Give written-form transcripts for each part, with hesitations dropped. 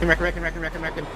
Reckon.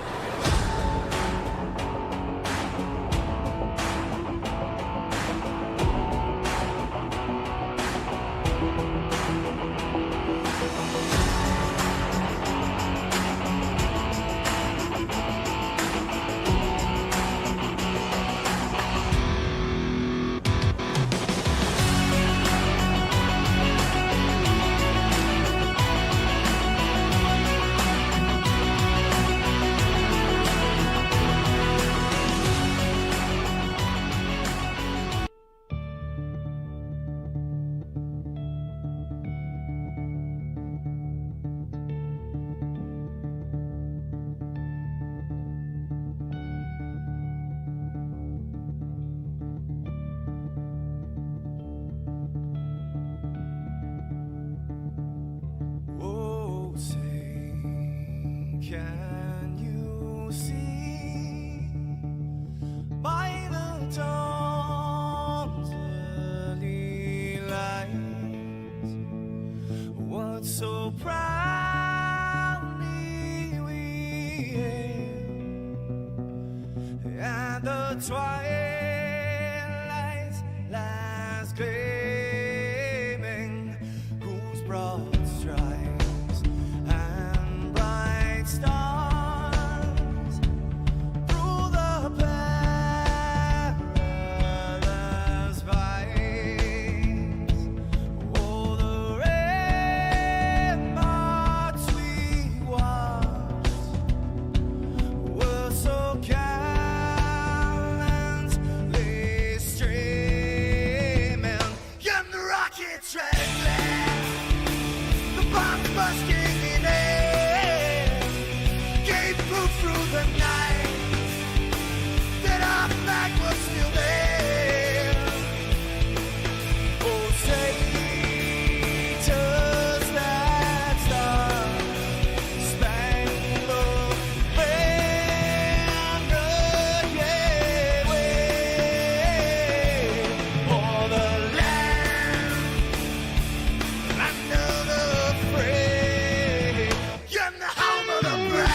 Can you see by the dawn's early light what so proudly we hailed at the twilight's last gleaming, whose broad stripes and bright stars through the perilous fights, oh, the ramparts we watched were so gallantly streaming, and the rockets rattling, the bombs bursting in air, gave proof through the night that our flag was still there. Oh, say, does that star-spangled banner yet wave o'er the land under the fray, and the home of the brave?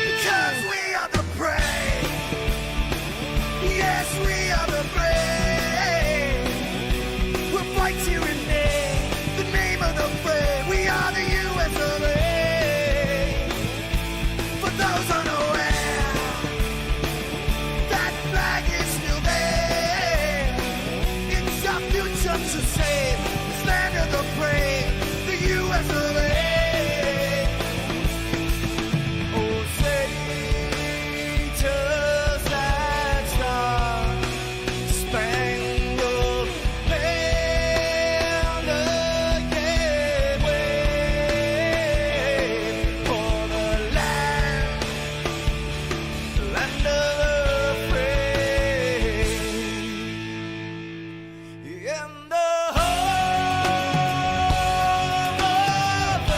Because we are the brave. Yes, we are the brave. We'll fight to rename the name of the brave. We are the US of A. For those unaware, that flag is still there. It's our future to save this land of the brave, the US of A. Oh, say, does that star-spangled banner yet wave o'er the land of the free, in the home of the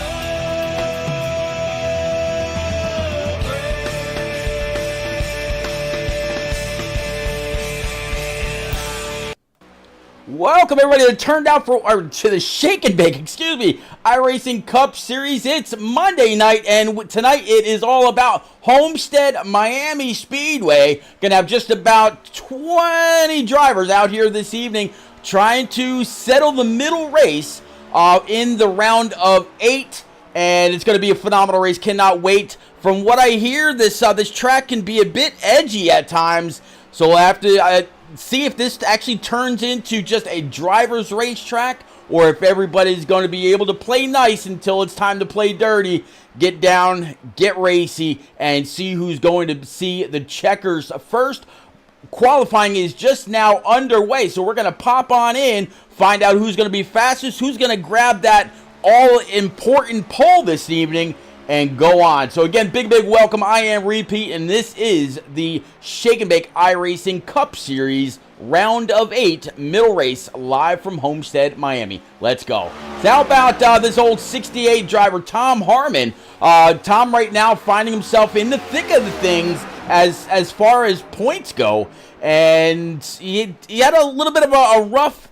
Welcome everybody to to the Shake and Bake, iRacing Cup Series. It's Monday night, and tonight it is all about Homestead Miami Speedway. Gonna have just about 20 drivers out here this evening trying to settle the middle race in the round of 8, and it's gonna be a phenomenal race. Cannot wait. From what I hear, this track can be a bit edgy at times, so we'll have to see if this actually turns into just a driver's racetrack or if everybody's going to be able to play nice until it's time to play dirty, get down, get racy, and see who's going to see the checkers first. Qualifying is just now underway, so we're going to pop on in, find out who's going to be fastest, who's going to grab that all-important pole this evening, and go on. So again, big welcome. I am Repeat, and this is the Shake and Bake iRacing Cup Series Round of 8 middle race live from Homestead, Miami. Let's go. So how about this old 68 driver, Tom Harmon? Tom right now finding himself in the thick of the things as far as points go, and he had a little bit of a rough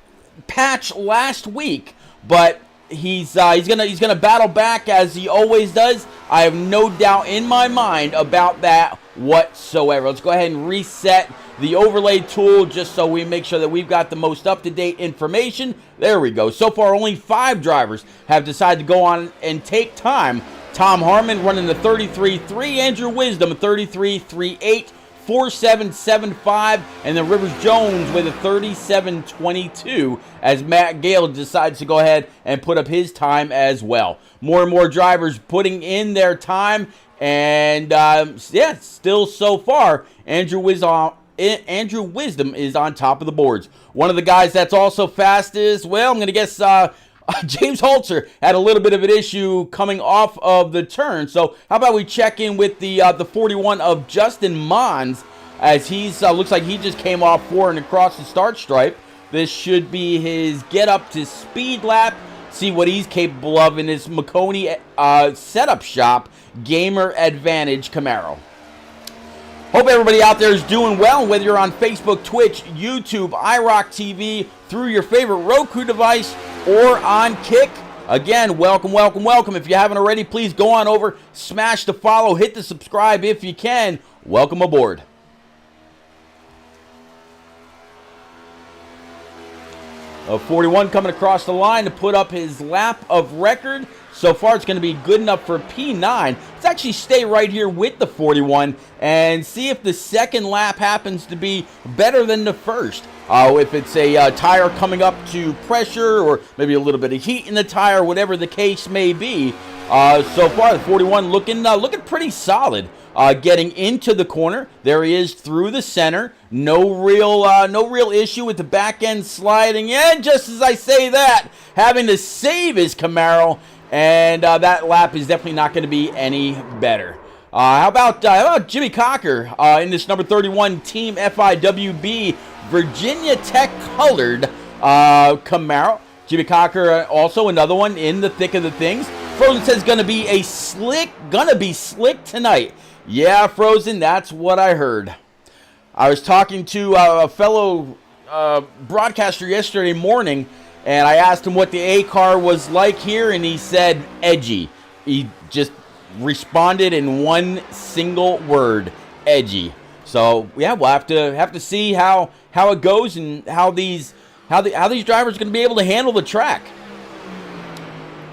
patch last week, but he's gonna battle back as he always does. I have no doubt in my mind about that whatsoever. Let's go ahead and reset the overlay tool just so we make sure that we've got the most up-to-date information. There we go. So far, only 5 drivers have decided to go on and take time. Tom Harmon running the 33.3, Andrew Wisdom 33.38, 47.75, and then Rivers Jones with a 37.22 as Matt Gale decides to go ahead and put up his time as well. More and more drivers putting in their time, and yeah, still so far, Andrew Wisdom is on top of the boards. One of the guys that's also fast is, well, I'm going to guess James Holzer had a little bit of an issue coming off of the turn. So how about we check in with the 41 of Justin Mons, as he's looks like he just came off 4 and across the start stripe. This should be his get up to speed lap. See what he's capable of in his Maconi setup shop Gamer Advantage Camaro. Hope everybody out there is doing well, whether you're on Facebook, Twitch, YouTube, IROC TV, through your favorite Roku device, or on Kick. Again, welcome. If you haven't already, please go on over, smash the follow, hit the subscribe if you can. Welcome aboard. 41 coming across the line to put up his lap of record. So far, it's going to be good enough for P9. Let's actually stay right here with the 41 and see if the second lap happens to be better than the first. If it's a tire coming up to pressure, or maybe a little bit of heat in the tire, whatever the case may be. So far, the 41 looking pretty solid. Getting into the corner, there he is through the center. No real issue with the back end sliding. And just as I say that, having to save his Camaro, and that lap is definitely not going to be any better. How about Jimmy Cocker in this number 31 Team FIWB Virginia Tech colored Camaro? Jimmy Cocker also another one in the thick of the things. Frozen says gonna be slick tonight. Yeah, Frozen, that's what I heard. I was talking to a fellow broadcaster yesterday morning, and I asked him what the A car was like here, and he said edgy. He just responded in one single word: edgy. So yeah, we'll have to see how it goes, and how these drivers are going to be able to handle the track.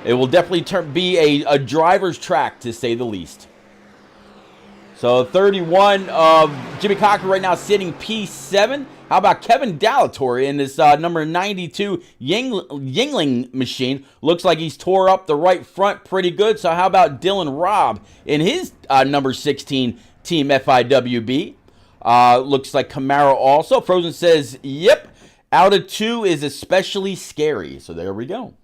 It will definitely be a driver's track, to say the least. So 31 of Jimmy Cocker right now sitting P7. How about Kevin Dallatore in this number 92 Yingling machine? Looks like he's tore up the right front pretty good. So how about Dylan Robb in his number 16 Team FIWB? Looks like Camaro also. Frozen says, yep, out of 2 is especially scary. So there we go.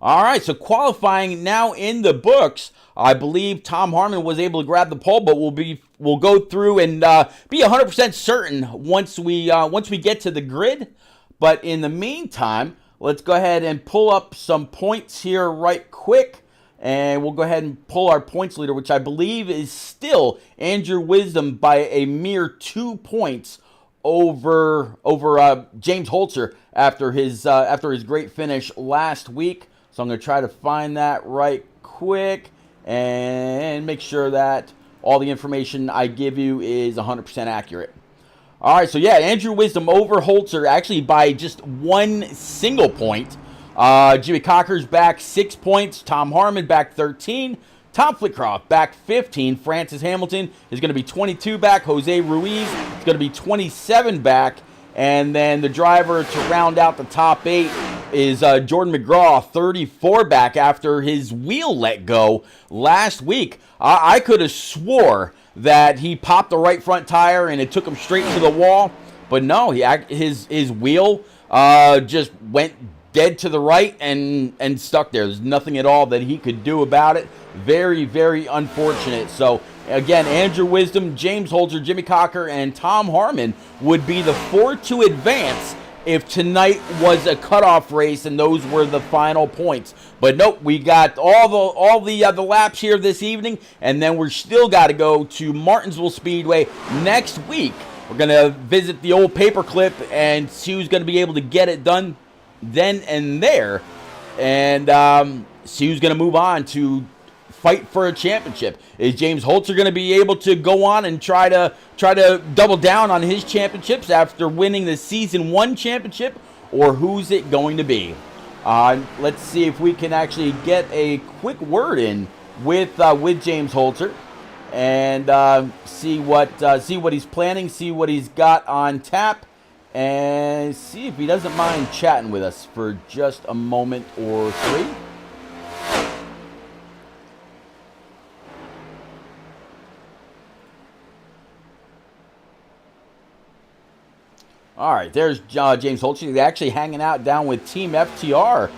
All right, so qualifying now in the books. I believe Tom Harmon was able to grab the pole, but we'll go through and be 100% certain once we get to the grid. But in the meantime, let's go ahead and pull up some points here right quick, and we'll go ahead and pull our points leader, which I believe is still Andrew Wisdom by a mere 2 points over James Holzer after his great finish last week. So I'm going to try to find that right quick and make sure that all the information I give you is 100% accurate. All right, so yeah, Andrew Wisdom over Holzer actually by just 1 single point. Jimmy Cocker's back 6 points. Tom Harmon back 13. Tom Flitcroft back 15. Francis Hamilton is going to be 22 back. Jose Ruiz is going to be 27 back. And then the driver to round out the top 8 is Jordan McGraw, 34 back after his wheel let go last week. I could have swore that he popped the right front tire and it took him straight to the wall, but no, his wheel just went dead to the right and stuck there. There's nothing at all that he could do about it. Very, very unfortunate. So again, Andrew Wisdom, James Holzer, Jimmy Cocker, and Tom Harmon would be the 4 to advance if tonight was a cutoff race and those were the final points. But nope, we got all the laps here this evening, and then we're still got to go to Martinsville Speedway next week. We're going to visit the old paperclip and see who's going to be able to get it done then and there, and see who's going to move on to fight for a championship. Is James Holzer going to be able to go on and try to double down on his championships after winning the Season 1 championship, or who's it going to be? Let's see if we can actually get a quick word in with James Holzer and see what he's planning, see what he's got on tap, and see if he doesn't mind chatting with us for just a moment or three. All right, there's James Holzer. He's actually hanging out down with Team FTR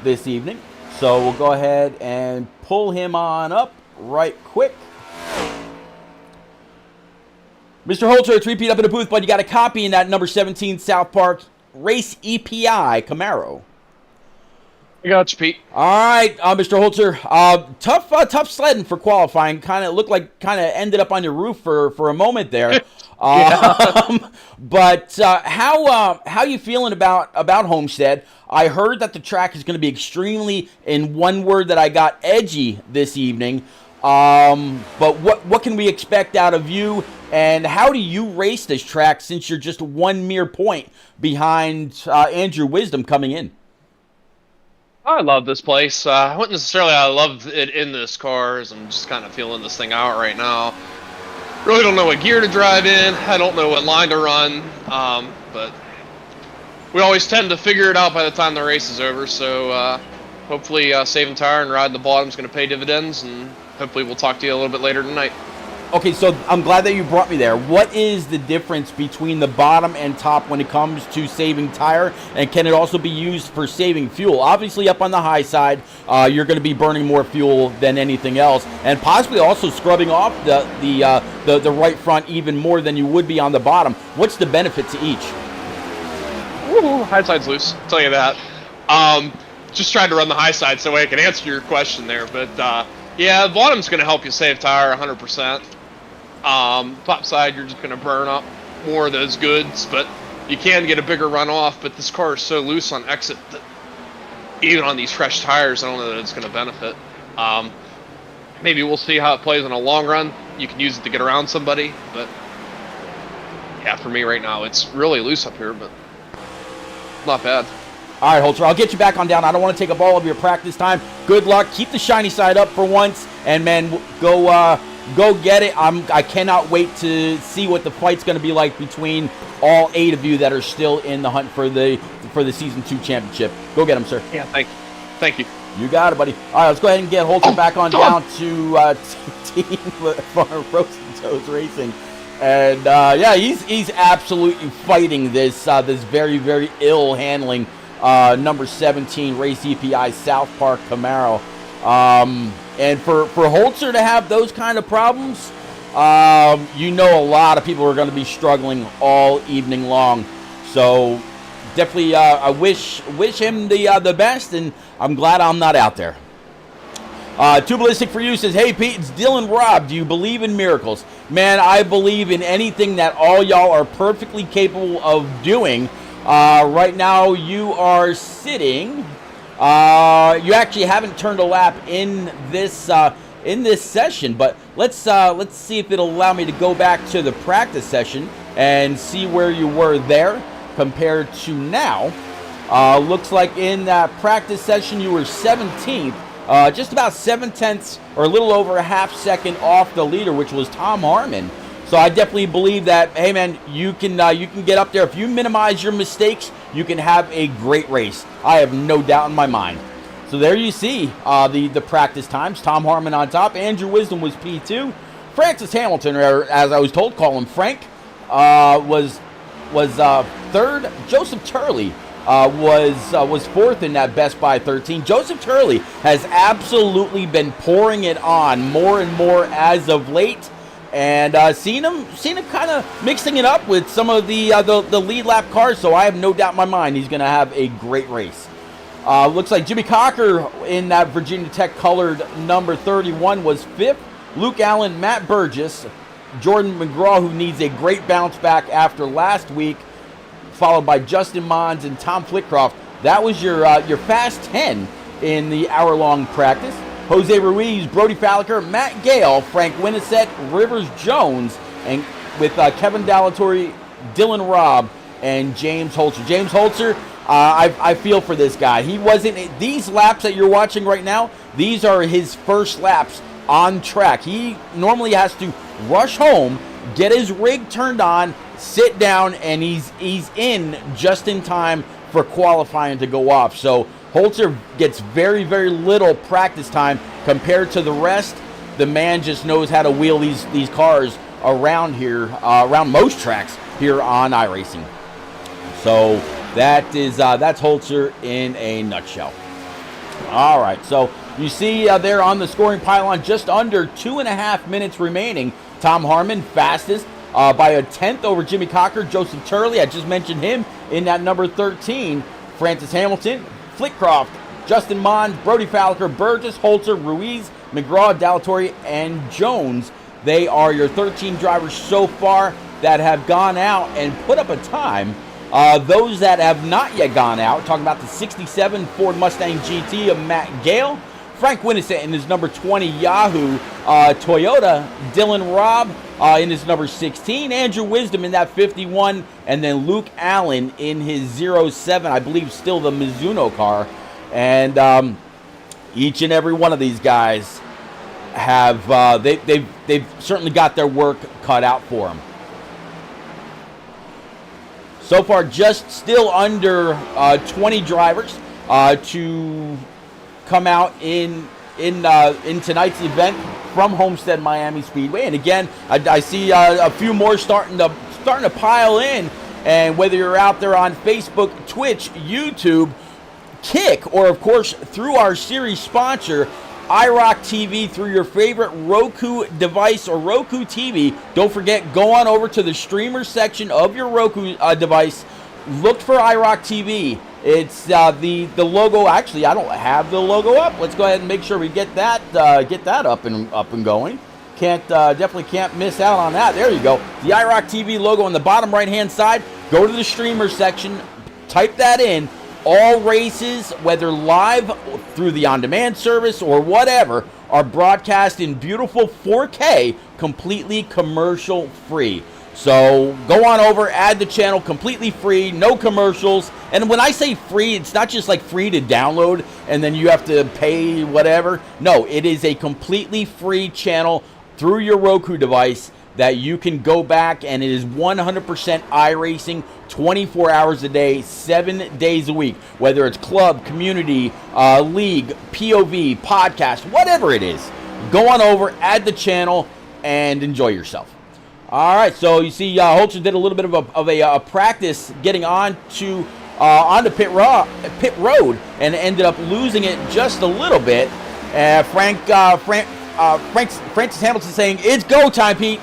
this evening. So we'll go ahead and pull him on up right quick. Mr. Holzer, it's repeat up in the booth, but you got a copy in that number 17 South Park Race EPI Camaro. I got you, Pete. All right, Mr. Holzer. Tough sledding for qualifying. Kind of looked like ended up on your roof for a moment there. But how you feeling about Homestead? I heard that the track is going to be extremely, in one word that I got, edgy this evening. But what can we expect out of you, and how do you race this track since you're just one mere point behind Andrew Wisdom coming in? I love this place. I wouldn't necessarily love it in this car, as I'm just kind of feeling this thing out right now. Really don't know what gear to drive in. I don't know what line to run. But we always tend to figure it out by the time the race is over. So hopefully saving tire and riding the bottom is going to pay dividends, and hopefully we'll talk to you a little bit later tonight. Okay, so I'm glad that you brought me there. What is the difference between the bottom and top when it comes to saving tire, and can it also be used for saving fuel? Obviously, up on the high side, you're going to be burning more fuel than anything else, and possibly also scrubbing off the right front even more than you would be on the bottom. What's the benefit to each? Ooh, high side's loose, I'll tell you that. Just tried to run the high side so I can answer your question there, but yeah, the bottom's going to help you save tire 100%. Top side, you're just going to burn up more of those goods, but you can get a bigger runoff. But this car is so loose on exit that even on these fresh tires, I don't know that it's going to benefit. Maybe we'll see how it plays in a long run. You can use it to get around somebody, but yeah, for me right now, it's really loose up here, but not bad. All right, Holzer, I'll get you back on down. I don't want to take up all of your practice time. Good luck. Keep the shiny side up for once, and man, go get it. I cannot wait to see what the fight's going to be like between all 8 of you that are still in the hunt for the Season 2 championship. Go get them, sir. Yeah, thank you. You got it, buddy. All right, let's go ahead and get Holzer back on down to Team Rosentoes Racing. And yeah, he's absolutely fighting this very, very ill handling number 17 Race EPI South Park Camaro. And for Holzer to have those kind of problems, you know, a lot of people are going to be struggling all evening long. So definitely, I wish him the best, and I'm glad I'm not out there. Too Ballistic for You says, hey Pete, it's Dylan Robb. Do you believe in miracles? Man, I believe in anything that all y'all are perfectly capable of doing. Right now, you are sitting. You actually haven't turned a lap in this session, but let's see if it'll allow me to go back to the practice session and see where you were there compared to now. Looks like in that practice session you were 17th, just about 7/10 or a little over a half second off the leader, which was Tom Harmon. So I definitely believe that, hey man, you can get up there. If you minimize your mistakes, you can have a great race. I have no doubt in my mind. So there you see the practice times. Tom Harmon on top. Andrew Wisdom was P2. Francis Hamilton, or as I was told, call him Frank, was third. Joseph Turley was fourth in that Best Buy 13. Joseph Turley has absolutely been pouring it on more and more as of late, and seen him kind of mixing it up with some of the lead lap cars. So I have no doubt in my mind he's going to have a great race. Looks like Jimmy Cocker in that Virginia Tech colored number 31 was fifth. Luke Allen, Matt Burgess, Jordan McGraw, who needs a great bounce back after last week, followed by Justin Mons and Tom Flitcroft. That was your fast 10 in the hour-long practice. Jose Ruiz, Brody Falliker, Matt Gale, Frank Winnisett, Rivers Jones, and with Kevin Dallatore, Dylan Robb, and James Holzer. James Holzer, I feel for this guy. He wasn't, these laps that you're watching right now, these are his first laps on track. He normally has to rush home, get his rig turned on, sit down, and he's in just in time for qualifying to go off. So Holzer gets very, very little practice time compared to the rest. The man just knows how to wheel these cars around here, around most tracks here on iRacing. So that's Holzer in a nutshell. All right, so you see there on the scoring pylon, just under 2.5 minutes remaining. Tom Harmon fastest by a tenth over Jimmy Cocker. Joseph Turley, I just mentioned him in that number 13. Francis Hamilton, Flitcroft, Justin Mons, Brody Falliker, Burgess, Holzer, Ruiz, McGraw, Dallatore, and Jones. They are your 13 drivers so far that have gone out and put up a time. Those that have not yet gone out, talking about the 67 Ford Mustang GT of Matt Gale, Frank Winnisett in his number 20 Yahoo Toyota, Dylan Robb in his number 16, Andrew Wisdom in that 51, and then Luke Allen in his 07, I believe still the Mizuno car. And each and every one of these guys have they've certainly got their work cut out for them. So far, just still under 20 drivers to come out in tonight's event from Homestead Miami Speedway. And again, I see a few more starting to pile in. And whether you're out there on Facebook, Twitch, YouTube, Kick, or of course through our series sponsor, iRock TV, through your favorite Roku device or Roku TV. Don't forget, go on over to the streamer section of your Roku device. Look for iRock TV. It's the logo. Actually, I don't have the logo up. Let's go ahead and make sure we get that up and going. Definitely can't miss out on that. There you go. The iRock TV logo on the bottom right hand side. Go to the streamer section. Type that in. All races, whether live through the on-demand service or whatever, are broadcast in beautiful 4K, completely commercial-free. So go on over, add the channel, completely free, no commercials. And when I say free, it's not just like free to download and then you have to pay whatever. No, it is a completely free channel through your Roku device that you can go back, and it is 100% iRacing, 24 hours a day, 7 days a week. Whether it's club, community, league, POV, podcast, whatever it is, go on over, add the channel, and enjoy yourself. All right, so you see Holzer did a little bit of a practice getting onto pit road and ended up losing it just a little bit. Francis Hamilton saying, "It's go time, Pete."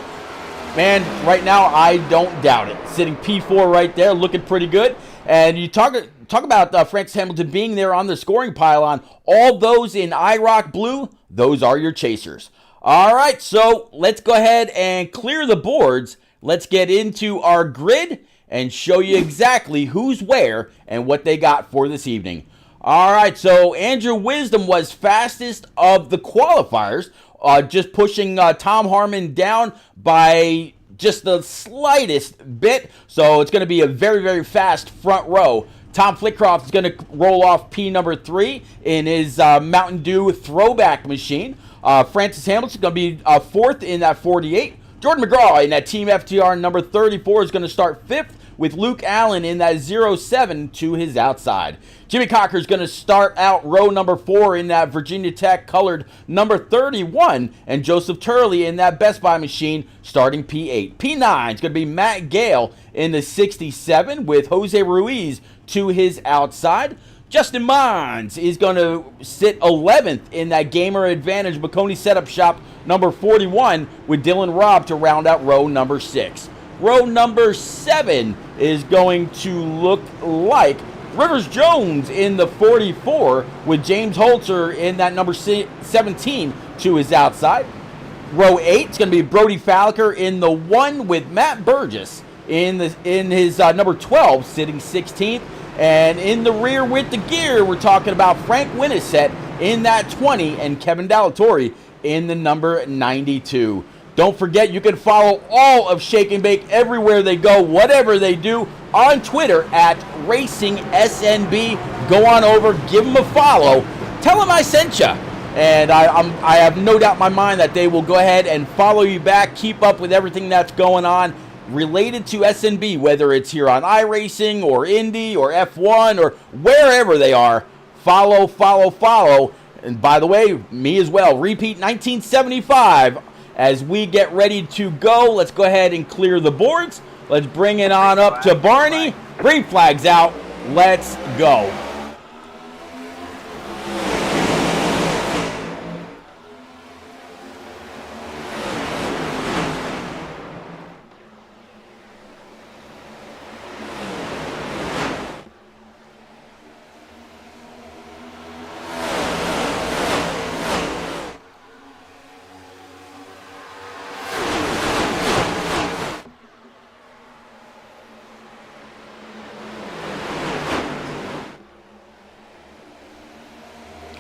Man, right now, I don't doubt it. Sitting P4 right there, looking pretty good. And you talk about Francis Hamilton being there on the scoring pylon. All those in IROC blue, those are your chasers. All right, so let's go ahead and clear the boards. Let's get into our grid and show you exactly who's where and what they got for this evening. All right, so Andrew Wisdom was fastest of the qualifiers, just pushing Tom Harmon down by just the slightest bit. So it's going to be a very, very fast front row. Tom Flitcroft is going to roll off P number 3 in his Mountain Dew throwback machine. Francis Hamilton is going to be fourth in that 48. Jordan McGraw in that Team FTR number 34 is going to start 5th, with Luke Allen in that 07 to his outside. Jimmy Cocker is going to start out row number 4 in that Virginia Tech colored number 31, and Joseph Turley in that Best Buy machine starting P8. P9 is going to be Matt Gale in the 67 with Jose Ruiz to his outside. Justin Mons is going to sit 11th in that Gamer Advantage McConey Setup Shop number 41 with Dylan Robb to round out row number 6. Row number 7 is going to look like Rivers Jones in the 44 with James Holzer in that number 17 to his outside. Row 8 is going to be Brody Falker in the 1 with Matt Burgess in his number 12 sitting 16th. And in the rear with the gear, we're talking about Frank Winniset in that 20 and Kevin Dallatore in the number 92. Don't forget, you can follow all of Shake and Bake everywhere they go, whatever they do, on Twitter at RacingSNB. Go on over, give them a follow. Tell them I sent you. And I have no doubt in my mind that they will go ahead and follow you back, keep up with everything that's going on related to SNB, whether it's here on iRacing or Indy or F1 or wherever they are. Follow, follow, follow. And by the way, me as well. Repeat 1975. As we get ready to go, let's go ahead and clear the boards. Let's bring it on up to Barney. Green flags out. Let's go.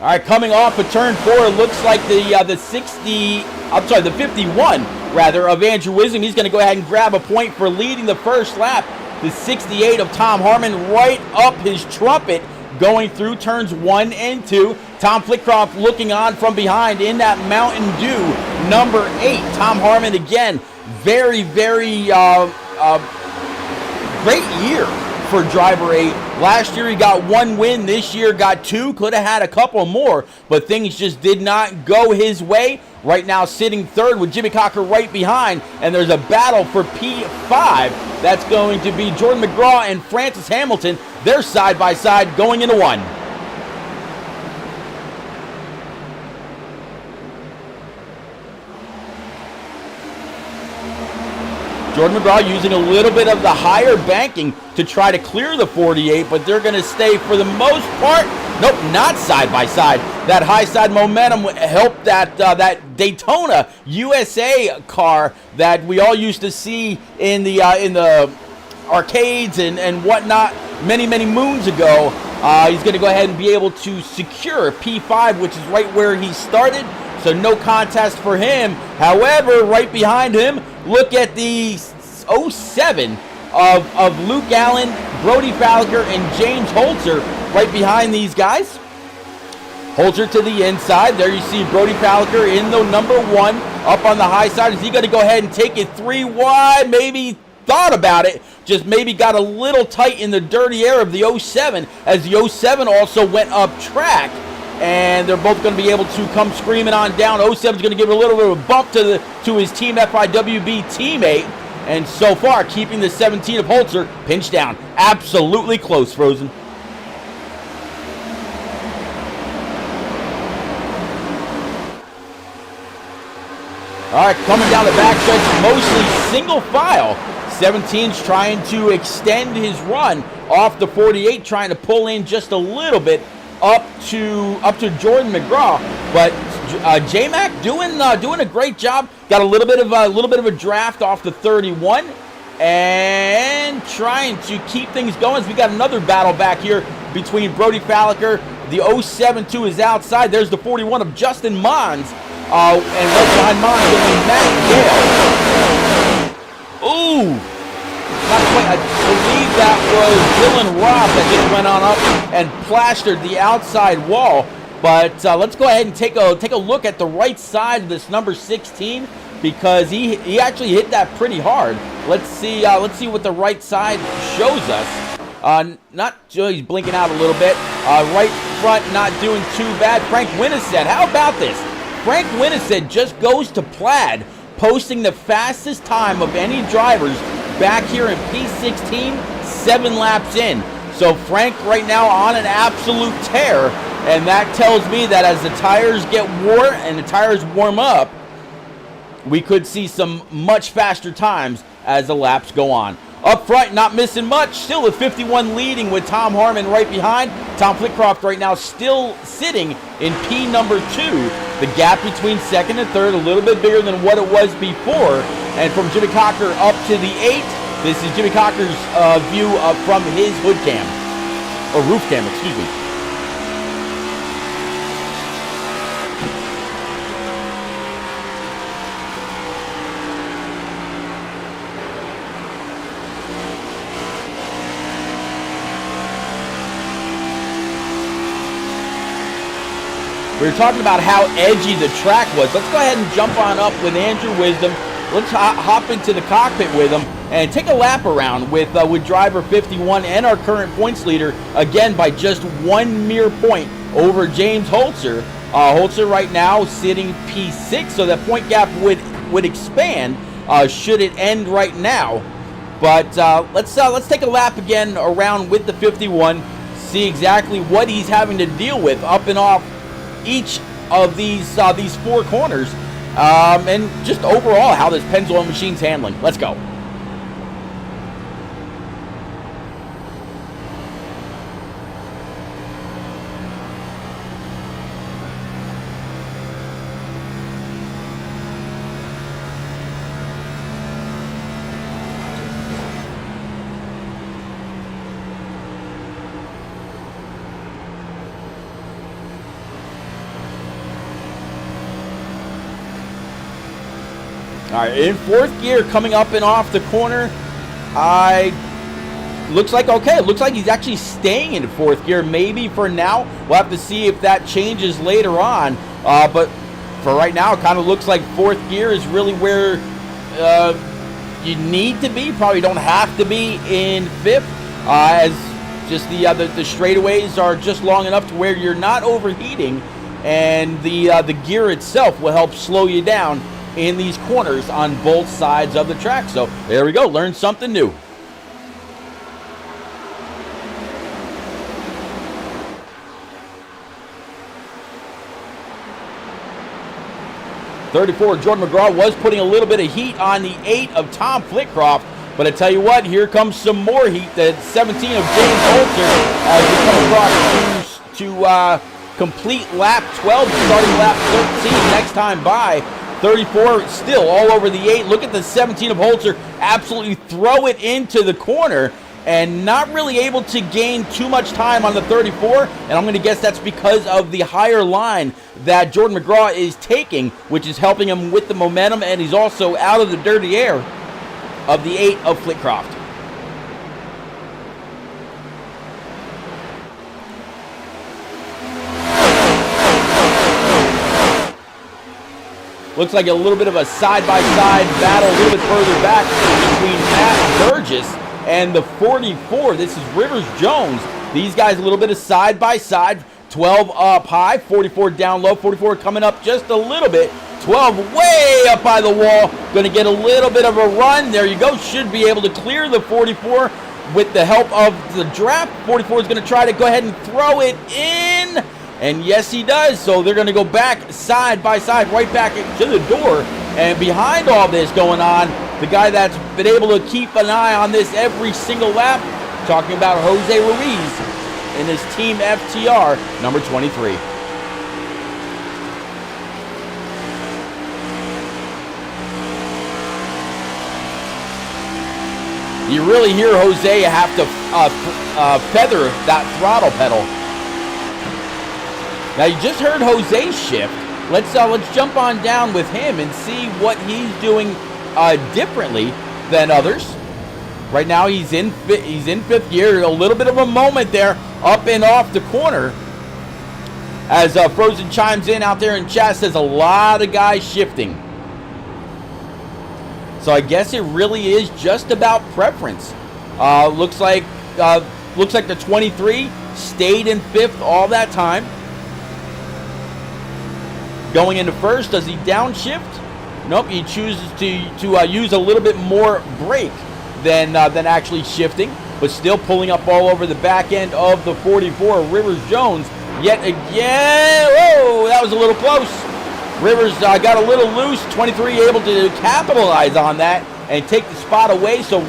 All right, coming off of turn 4, it looks like the 51 rather of Andrew Wisdom. He's going to go ahead and grab a point for leading the first lap. The 68 of Tom Harmon right up his trumpet going through turns 1 and 2. Tom Flitcroft looking on from behind in that Mountain Dew number 8. Tom Harmon again, very, very great year for driver 8. Last year he got 1 win, this year got 2, could have had a couple more, but things just did not go his way. Right now sitting 3rd with Jimmy Cocker right behind, and there's a battle for P5. That's going to be Jordan McGraw and Francis Hamilton. They're side by side going into 1. Jordan McGraw using a little bit of the higher banking to try to clear the 48, but they're going to stay for the most part. Nope, not side by side. That high side momentum helped that Daytona USA car that we all used to see in the arcades and whatnot many moons ago. He's going to go ahead and be able to secure P5, which is right where he started. So no contest for him. However, right behind him, look at the 07 of Luke Allen, Brody Falker, and James Holzer right behind these guys. Holzer to the inside. There you see Brody Falker in the number 1 up on the high side. Is he going to go ahead and take it 3 wide? Maybe thought about it. Just maybe got a little tight in the dirty air of the 07 as the 07 also went up track. And they're both going to be able to come screaming on down. 07's going to give a little bit of a bump to his Team FIWB teammate. And so far, keeping the 17 of Holzer pinched down. Absolutely close, Frozen. All right, coming down the backstretch, mostly single file. 17's trying to extend his run off the 48, trying to pull in just a little bit up to Jordan McGraw, but J-Mac doing a great job. Got a little bit of a draft off the 31, and trying to keep things going. As we got another battle back here between Brody Falker, the 07 to his outside. There's the 41 of Justin Mons, and right behind Mons is Matt Gale. Ooh. Not quite. I believe that was Dylan Robb that just went on up and plastered the outside wall. But let's go ahead and take a look at the right side of this number 16, because he actually hit that pretty hard. Let's see what the right side shows us. He's blinking out a little bit. Right front not doing too bad. Frank Winnisett, how about this? Frank Winnisett just goes to Plaid, posting the fastest time of any drivers back here in P16, 7 laps in. So Frank right now on an absolute tear, and that tells me that as the tires get worn and the tires warm up, we could see some much faster times as the laps go on. Up front, not missing much, still at 51 leading with Tom Harmon right behind. Tom Flitcroft right now still sitting in P number 2. The gap between second and third a little bit bigger than what it was before. And from Jimmy Cocker up to the 8, this is Jimmy Cocker's view from his hood cam, or roof cam, excuse me. We were talking about how edgy the track was. Let's go ahead and jump on up with Andrew Wisdom. Let's hop into the cockpit with him and take a lap around with driver 51 and our current points leader, again by just 1 mere point over James Holzer. Holzer right now sitting P6, so that point gap would expand should it end right now. But let's take a lap again around with the 51, see exactly what he's having to deal with up and off each of these 4 corners, and just overall how this Pennzoil machine's handling. Let's go. All right, in 4th gear, coming up and off the corner. Looks like okay. Looks like he's actually staying in 4th gear, maybe for now. We'll have to see if that changes later on. But for right now, it kind of looks like 4th gear is really where you need to be. Probably don't have to be in 5th, as just the straightaways are just long enough to where you're not overheating, and the gear itself will help slow you down in these corners on both sides of the track. So there we go, learn something new. '34 Jordan McGraw was putting a little bit of heat on the 8 of Tom Flitcroft, but I tell you what, here comes some more heat. The 17 of James Holzer as we come across to complete lap 12, starting lap 13 next time by. 34 still all over the 8. Look at the 17 of Holzer absolutely throw it into the corner and not really able to gain too much time on the 34. And I'm going to guess that's because of the higher line that Jordan McGraw is taking, which is helping him with the momentum, and he's also out of the dirty air of the 8 of Flitcroft. Looks like a little bit of a side-by-side battle a little bit further back between Matt Burgess and the 44. This is Rivers Jones. These guys a little bit of side-by-side. 12 up high, 44 down low. 44 coming up just a little bit. 12 way up by the wall. Going to get a little bit of a run. There you go. Should be able to clear the 44 with the help of the draft. 44 is going to try to go ahead and throw it in. And yes, he does. So they're going to go back side by side, right back to the door. And behind all this going on, the guy that's been able to keep an eye on this every single lap, talking about Jose Ruiz in his Team FTR, number 23. You really hear Jose have to feather that throttle pedal. Now you just heard Jose's shift. Let's jump on down with him and see what he's doing differently than others. Right now he's in 5th gear. A little bit of a moment there, up and off the corner. As Frozen chimes in out there in chat, says a lot of guys shifting. So I guess it really is just about preference. Looks like the 23 stayed in 5th all that time. Going into 1st, does he downshift? Nope, he chooses to use a little bit more brake than actually shifting, but still pulling up all over the back end of the 44. Rivers Jones yet again. Whoa, that was a little close. Rivers got a little loose. 23 able to capitalize on that and take the spot away. So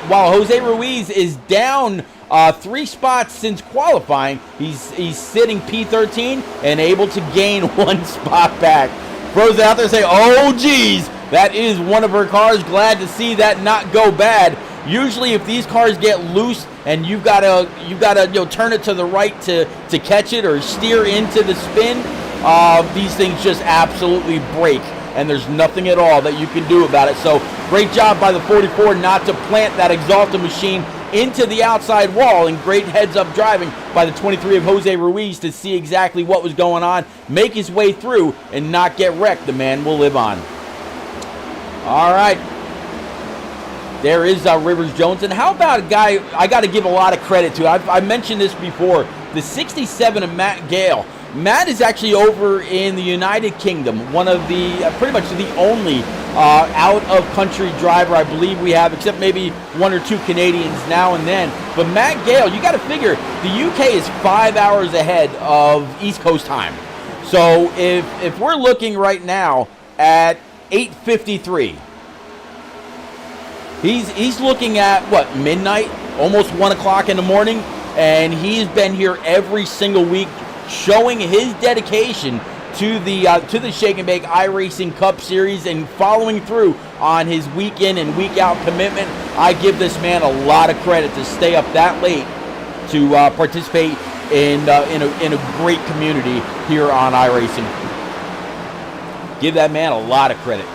while Jose Ruiz is down 3 spots since qualifying, he's sitting P13 and able to gain 1 spot back. Throws it out there and say, oh geez, that is one of her cars. Glad to see that not go bad. Usually if these cars get loose and you've gotta turn it to the right to catch it or steer into the spin, these things just absolutely break, and there's nothing at all that you can do about it. So great job by the 44 not to plant that exhausted machine into the outside wall, and great heads-up driving by the 23 of Jose Ruiz to see exactly what was going on, make his way through, and not get wrecked. The man will live on. All right. There is Rivers Jones. And how about a guy I got to give a lot of credit to? I mentioned this before. The 67 of Matt Gale. Matt is actually over in the United Kingdom, one of the, pretty much the only out-of-country driver I believe we have, except maybe 1 or 2 Canadians now and then. But Matt Gale, you got to figure, the UK is 5 hours ahead of East Coast time. So if we're looking right now at 8:53, he's looking at, what, midnight? Almost 1 o'clock in the morning, and he's been here every single week, showing his dedication to the Shake and Bake iRacing Cup Series and following through on his week in and week out commitment. I give this man a lot of credit to stay up that late to participate in a great community here on iRacing. Give that man a lot of credit.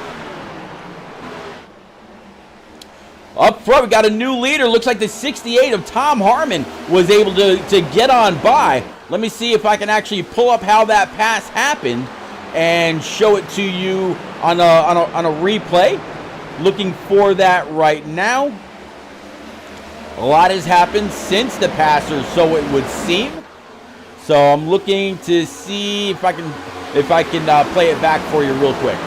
Up front, we got a new leader. Looks like the 68 of Tom Harmon was able to get on by. Let me see if I can actually pull up how that pass happened and show it to you on a replay. Looking for that right now. A lot has happened since the passer, so it would seem. So I'm looking to see if I can play it back for you real quick.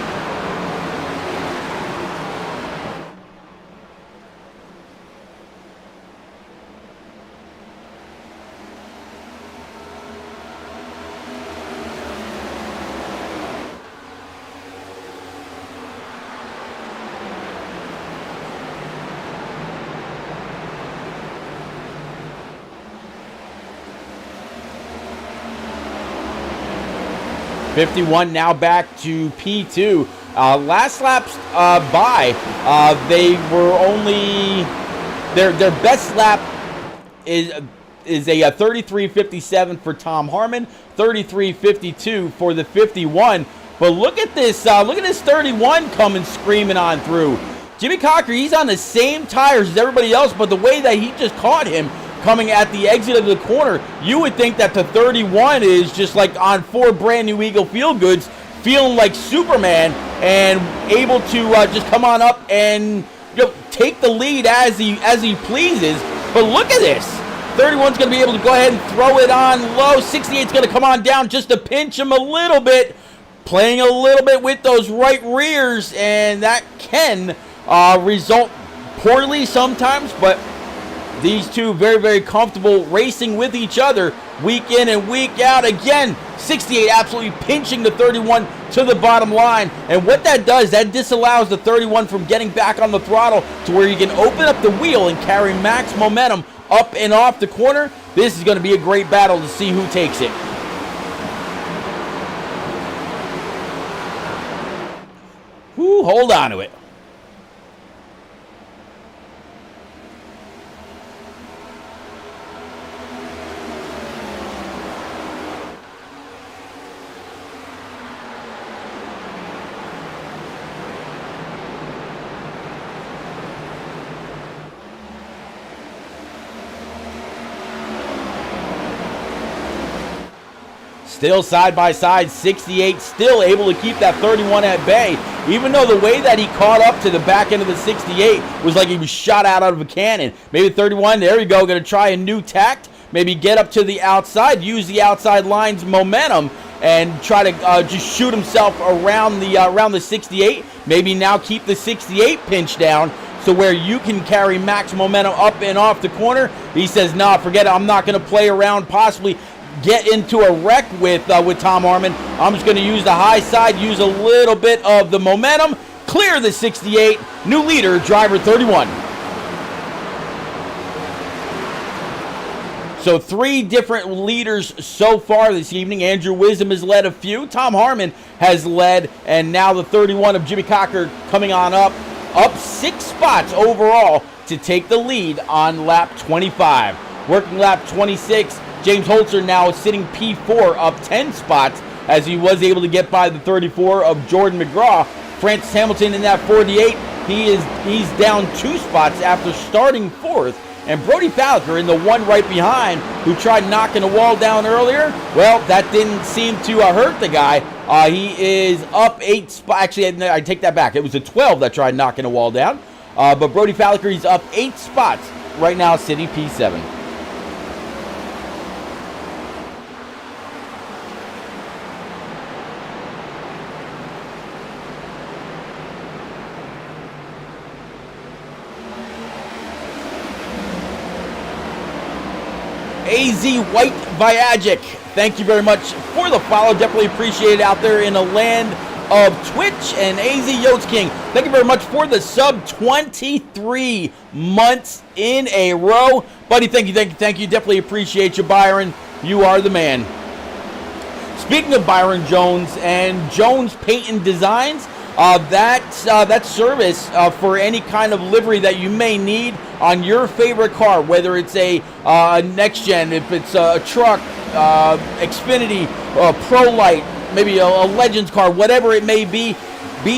.51 now back to P2. Last laps by, they were only their best lap is a 33.57 for Tom Harmon, 33.52 for the 51. But look at this 31 coming screaming on through. Jimmy Cocker, he's on the same tires as everybody else, but the way that he just caught him coming at the exit of the corner, you would think that the 31 is just like on 4 brand new Eagle Feel Goods, feeling like Superman and able to just come on up and take the lead as he pleases. But look at this. 31's going to be able to go ahead and throw it on low. 68's going to come on down just to pinch him a little bit, playing a little bit with those right rears, and that can result poorly sometimes, but these two very, very comfortable racing with each other week in and week out. Again, 68 absolutely pinching the 31 to the bottom line. And what that does, that disallows the 31 from getting back on the throttle to where you can open up the wheel and carry max momentum up and off the corner. This is going to be a great battle to see who takes it. Whew, hold on to it. Still side by side, 68 still able to keep that 31 at bay, even though the way that he caught up to the back end of the 68 was like he was shot out of a cannon. Maybe 31, there we go, going to try a new tact, maybe get up to the outside, use the outside line's momentum, and try to just shoot himself around the 68. Maybe now keep the 68 pinched down, so where you can carry max momentum up and off the corner. He says, nah, forget it, I'm not going to play around, possibly get into a wreck with Tom Harmon. I'm just going to use the high side, use a little bit of the momentum, clear the 68. New leader, driver 31. So 3 different leaders so far this evening. Andrew Wisdom has led a few. Tom Harmon has led, and now the 31 of Jimmy Cocker coming on up 6 spots overall to take the lead on lap 25. Working lap 26, James Holzer now sitting P4 up 10 spots as he was able to get by the 34 of Jordan McGraw. Francis Hamilton in that 48, he's down 2 spots after starting 4th. And Brody Falliker in the one right behind, who tried knocking the wall down earlier. Well, that didn't seem to hurt the guy. He is up 8 spots. Actually, I take that back. It was a 12 that tried knocking the wall down. But Brody Falliker, he's up 8 spots right now, sitting P7. AZ White Viagic, thank you very much for the follow. Definitely appreciate it out there in the land of Twitch. And AZ Yotes King, thank you very much for the sub 23 months in a row. Buddy, thank you. Definitely appreciate you, Byron. You are the man. Speaking of Byron Jones and Jones Paint and Designs, that service for any kind of livery that you may need on your favorite car, whether it's a next gen, if it's a truck, Xfinity, Pro Light, maybe a Legends car, whatever it may be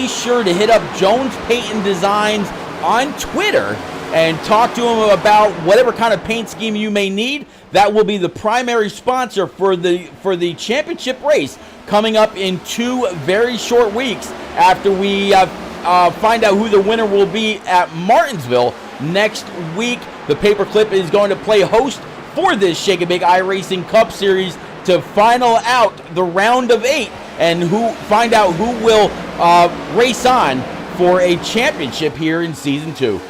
sure to hit up Jones Paint and Designs on Twitter and talk to him about whatever kind of paint scheme you may need. That will be the primary sponsor for the championship race coming up in 2 very short weeks after we find out who the winner will be at Martinsville next week. The Paperclip is going to play host for this Shake and Bake iRacing Cup Series to final out the round of 8 and find out who will race on for a championship here in Season 2.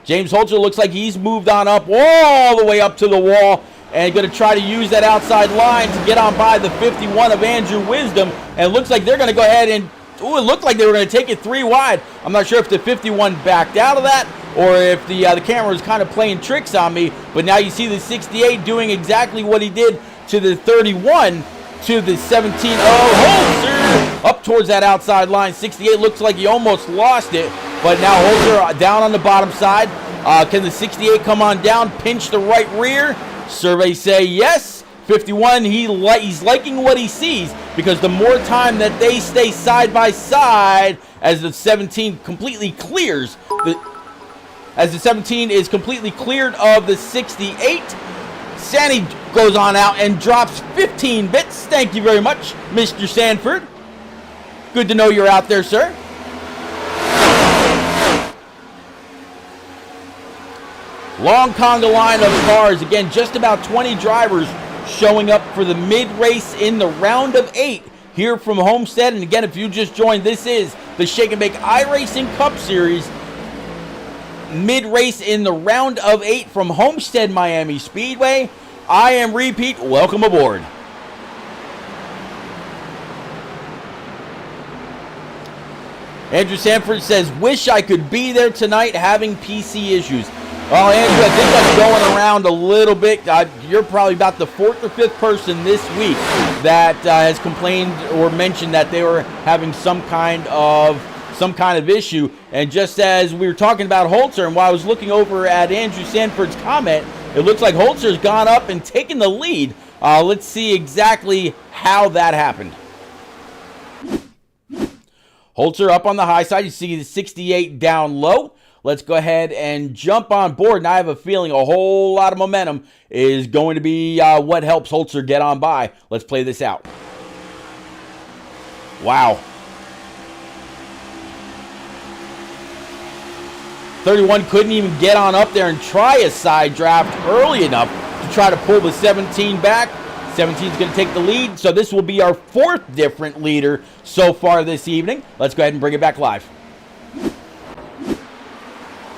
James Holzer looks like he's moved on up all the way up to the wall and going to try to use that outside line to get on by the 51 of Andrew Wisdom. And it looks like they're going to go ahead and, it looked like they were going to take it 3 wide. I'm not sure if the 51 backed out of that or if the camera was kind of playing tricks on me. But now you see the 68 doing exactly what he did to the 31 to the 17 of Holzer up towards that outside line. 68 looks like he almost lost it. But now Holzer down on the bottom side. Can the 68 come on down, pinch the right rear? Surveys say yes. 51, he's liking what he sees because the more time that they stay side by side as the 17 completely clears, as the 17 is completely cleared of the 68, Sandy goes on out and drops 15 bits. Thank you very much, Mr. Sanford. Good to know you're out there, sir. Long conga line of cars. Again, just about 20 drivers showing up for the mid-race in the round of 8 here from Homestead. And again, if you just joined, this is the Shake and Bake iRacing Cup Series mid-race in the round of 8 from Homestead Miami Speedway. I am Repeat. Welcome aboard. Andrew Sanford says, wish I could be there tonight having PC issues. Well, Andrew, I think that's going around a little bit. You're probably about the 4th or 5th person this week that has complained or mentioned that they were having some kind of issue. And just as we were talking about Holzer, and while I was looking over at Andrew Sanford's comment, it looks like Holzer's gone up and taken the lead. Let's see exactly how that happened. Holzer up on the high side. You see the 68 down low. let's go ahead and jump on board. And I have a feeling a whole lot of momentum is going to be what helps Holzer get on by. Let's play this out. Wow. 31 couldn't even get on up there and try a side draft early enough to try to pull the 17 back. 17 is going to take the lead, so this will be our fourth different leader so far this evening. Let's go ahead and bring it back live.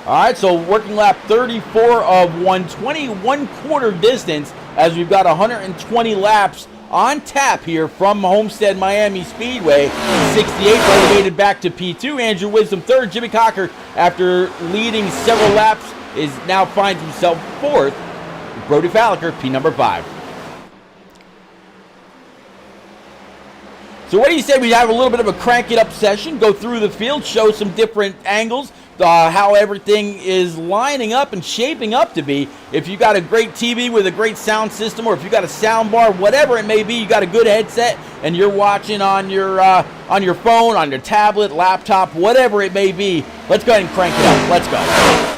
All right, so working lap 34 of 120, 1/4 distance, as we've got 120 laps on tap here from Homestead Miami Speedway. 68 relegated back to P2. Andrew Wisdom third. Jimmy Cocker, after leading several laps, is now finds himself fourth. Brody Falliker, P number 5. So what do you say we have a little bit of a crank it up session, go through the field, show some different angles, how everything is lining up and shaping up to be. If you got a great TV with a great sound system, or if you got a sound bar, whatever it may be, you got a good headset and you're watching on your phone, on your tablet, laptop, whatever it may be, let's go ahead and crank it up. Let's go.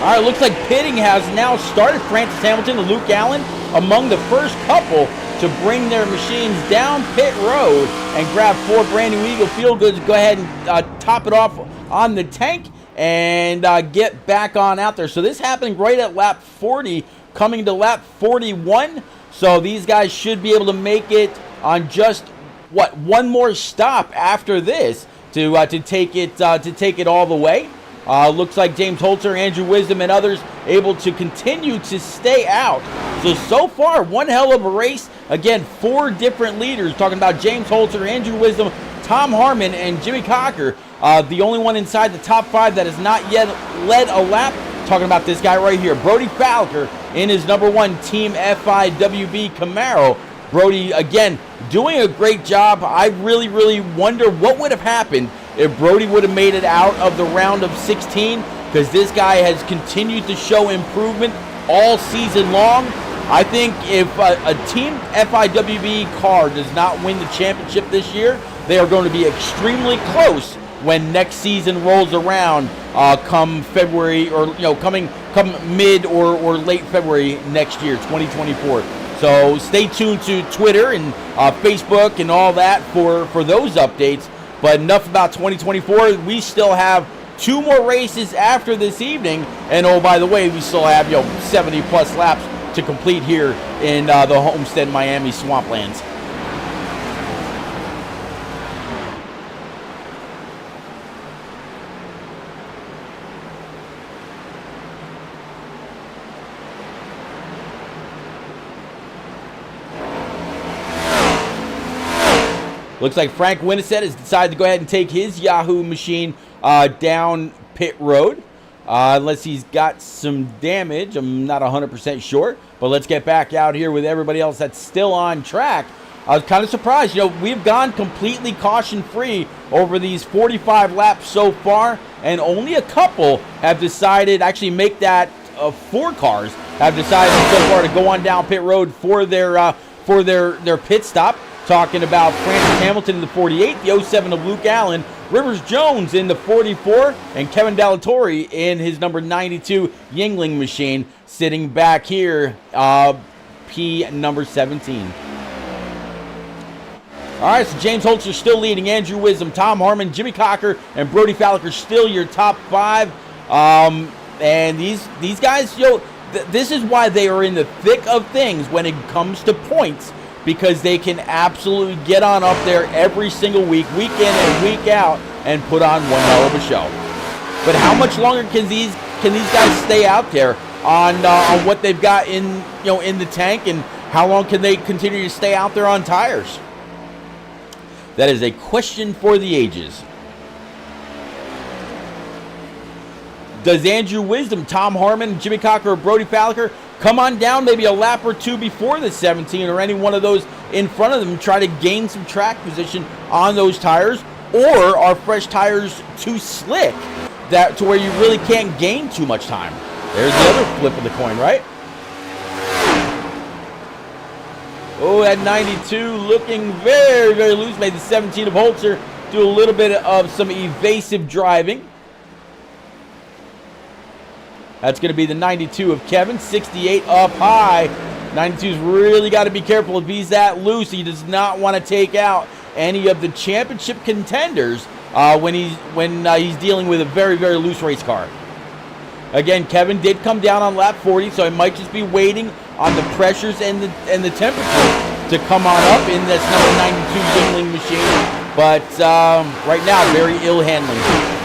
All right, looks like pitting has now started. Francis Hamilton and Luke Allen among the first couple to bring their machines down pit road and grab 4 brand new Eagle Field Goods. Go ahead and top it off on the tank and get back on out there. So this happening right at lap 40, coming to lap 41. So these guys should be able to make it on just, one more stop after this to take it all the way. Looks like James Holzer, Andrew Wisdom, and others able to continue to stay out. So far, one hell of a race. Again, 4 different leaders, talking about James Holzer, Andrew Wisdom, Tom Harmon, and Jimmy Cocker. The only one inside the top 5 that has not yet led a lap, talking about this guy right here, Brody Falker, in his number 1 Team FIWB Camaro. Brody, again, doing a great job. I really, really wonder what would have happened if Brody would have made it out of the round of 16, because this guy has continued to show improvement all season long. I think if a Team FIWB car does not win the championship this year, they are going to be extremely close when next season rolls around, come February, or come mid or late February next year, 2024. So stay tuned to Twitter and Facebook and all that for those updates. But enough about 2024. We still have 2 more races after this evening. And oh, by the way, we still have 70 plus laps to complete here in the Homestead Miami Swamplands. Looks like Frank Winnicett has decided to go ahead and take his Yahoo machine down pit road. Unless he's got some damage. I'm not 100% sure. But let's get back out here with everybody else that's still on track. I was kind of surprised. We've gone completely caution-free over these 45 laps so far. And only a couple have decided, actually make that 4 cars, have decided so far to go on down pit road for their pit stop. Talking about Francis Hamilton in the 48, the 07 of Luke Allen, Rivers Jones in the 44, and Kevin Dallatore in his number 92 Yingling machine, sitting back here, P number 17. All right, so James Holzer still leading, Andrew Wisdom, Tom Harmon, Jimmy Cocker, and Brody Falker still your top 5. And these guys, this is why they are in the thick of things when it comes to points, because they can absolutely get on up there every single week, week in and week out, and put on one hell of a show. But how much longer can these guys stay out there on what they've got in the tank, and how long can they continue to stay out there on tires? That is a question for the ages. Does Andrew Wisdom, Tom Harmon, Jimmy Cocker, or Brody Falker come on down maybe a lap or 2 before the 17, or any one of those in front of them, try to gain some track position on those tires? Or are fresh tires too slick to where you really can't gain too much time? There's the other flip of the coin, right? Oh, that 92 looking very, very loose. Made the 17 of Holzer do a little bit of some evasive driving. That's going to be the 92 of Kevin. 68 up high. 92's really got to be careful. If he's that loose, he does not want to take out any of the championship contenders when he's dealing with a very, very loose race car. Again, Kevin did come down on lap 40, so he might just be waiting on the pressures and the temperature to come on up in this number 92 Yingling machine. But right now, very ill handling.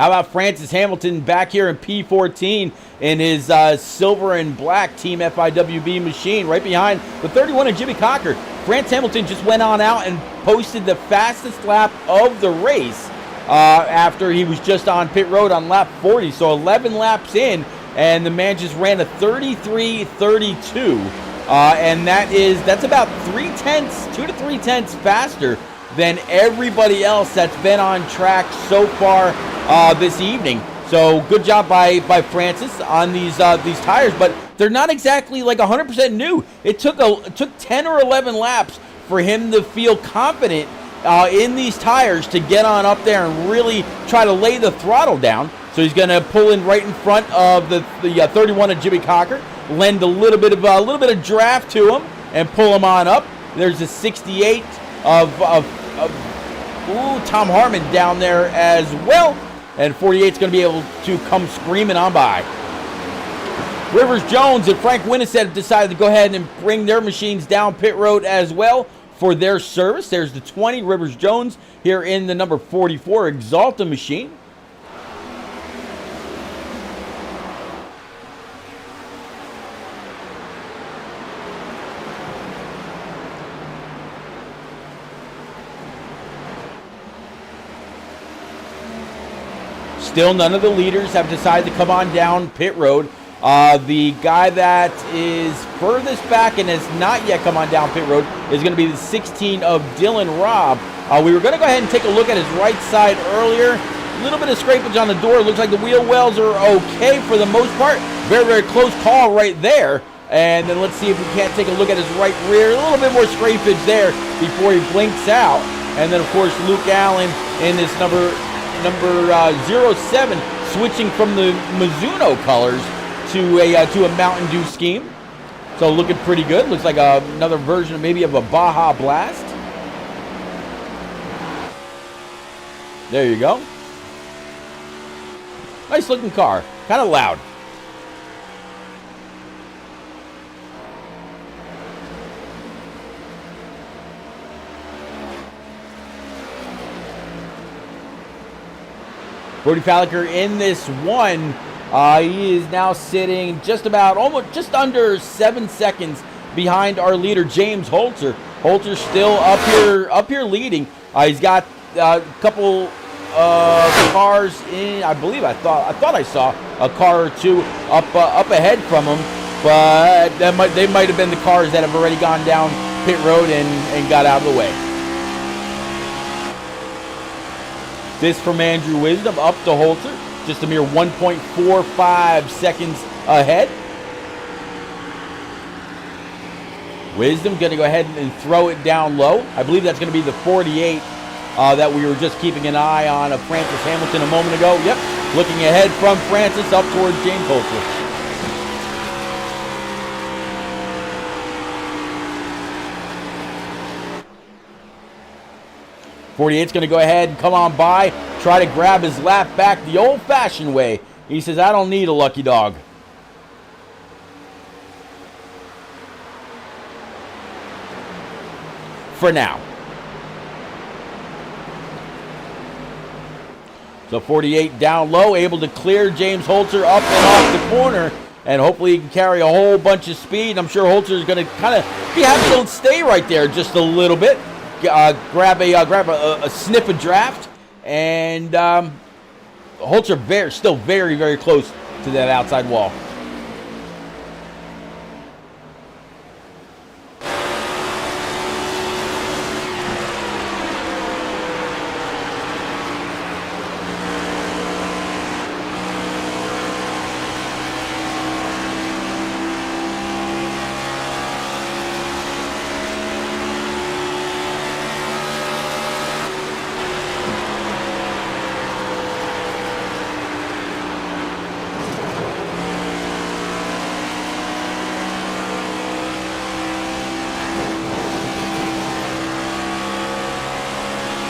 How about Francis Hamilton back here in P14 in his silver and black Team FIWB machine right behind the 31 of Jimmy Cocker. Francis Hamilton just went on out and posted the fastest lap of the race after he was just on pit road on lap 40. So 11 laps in, and the man just ran a 33.32. And that's about 2 to 3 tenths faster than everybody else that's been on track so far this evening. So good job by Francis on these tires, but they're not exactly like 100% new. It took 10 or 11 laps for him to feel confident in these tires to get on up there and really try to lay the throttle down. So he's going to pull in right in front of the 31 of Jimmy Cocker, lend a little bit of draft to him, and pull him on up. There's a 68 of Tom Harmon down there as well, and 48 is going to be able to come screaming on by. Rivers Jones and Frank Winnisett have decided to go ahead and bring their machines down pit road as well for their service. There's the 20 Rivers Jones here in the number 44 Exalta machine. Still, none of the leaders have decided to come on down pit road. The guy that is furthest back and has not yet come on down pit road is going to be the 16 of Dylan Robb. We were going to go ahead and take a look at his right side earlier. A little bit of scrapage on the door. It looks like the wheel wells are okay for the most part. Very, very close call right there. And then let's see if we can't take a look at his right rear. A little bit more scrapage there before he blinks out. And then, of course, Luke Allen in this number 07, switching from the Mizuno colors to a Mountain Dew scheme. So looking pretty good. Looks like another version maybe of a Baja Blast. There you go. Nice looking car. Kind of loud. Brody Falliker in this one. He is now sitting just under 7 seconds behind our leader, James Holzer. Holzer's still up here leading. He's got a couple cars in. I thought I saw a car or two up ahead from him, but they might have been the cars that have already gone down pit road and got out of the way. This from Andrew Wisdom up to Holzer, just a mere 1.45 seconds ahead. Wisdom going to go ahead and throw it down low. I believe that's going to be the 48 that we were just keeping an eye on of Francis Hamilton a moment ago. Yep, looking ahead from Francis up towards James Holzer. 48's going to go ahead and come on by, try to grab his lap back the old-fashioned way. He says, I don't need a lucky dog. For now. So 48 down low, able to clear James Holzer up and off the corner, and hopefully he can carry a whole bunch of speed. I'm sure Holzer is going to kind of have to stay right there just a little bit. Grab a sniff of draft, and Holzer still very, very close to that outside wall.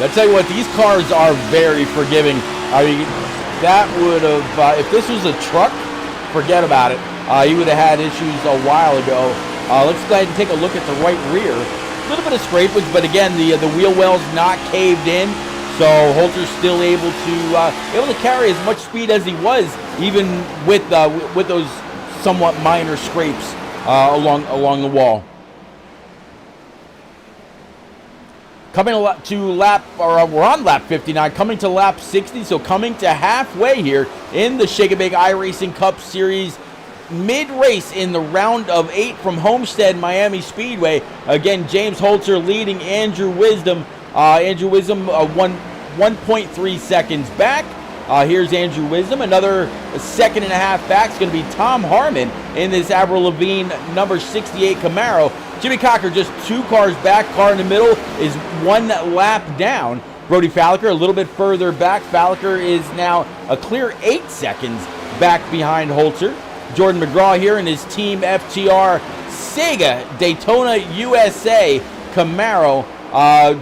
I tell you what, these cars are very forgiving. I mean, that would have, if this was a truck, forget about it. He would have had issues a while ago. Let's go ahead and take a look at the right rear. A little bit of scrapage, but again, the wheel well's not caved in. So Holter's still able to carry as much speed as he was, even with those somewhat minor scrapes along the wall. Coming to we're on lap 59, coming to lap 60, so coming to halfway here in the Shake and Bake iRacing Cup Series mid-race in the round of 8 from Homestead, Miami Speedway. Again, James Holzer leading Andrew Wisdom. Andrew Wisdom 1.3 seconds back. Here's Andrew Wisdom. Another second and a half back is going to be Tom Harmon in this Avril Lavigne number 68 Camaro. Jimmy Cocker just 2 cars back. Car in the middle is 1 lap down. Brody Falliker a little bit further back. Falliker is now a clear 8 seconds back behind Holzer. Jordan McGraw here in his Team FTR Sega Daytona USA Camaro.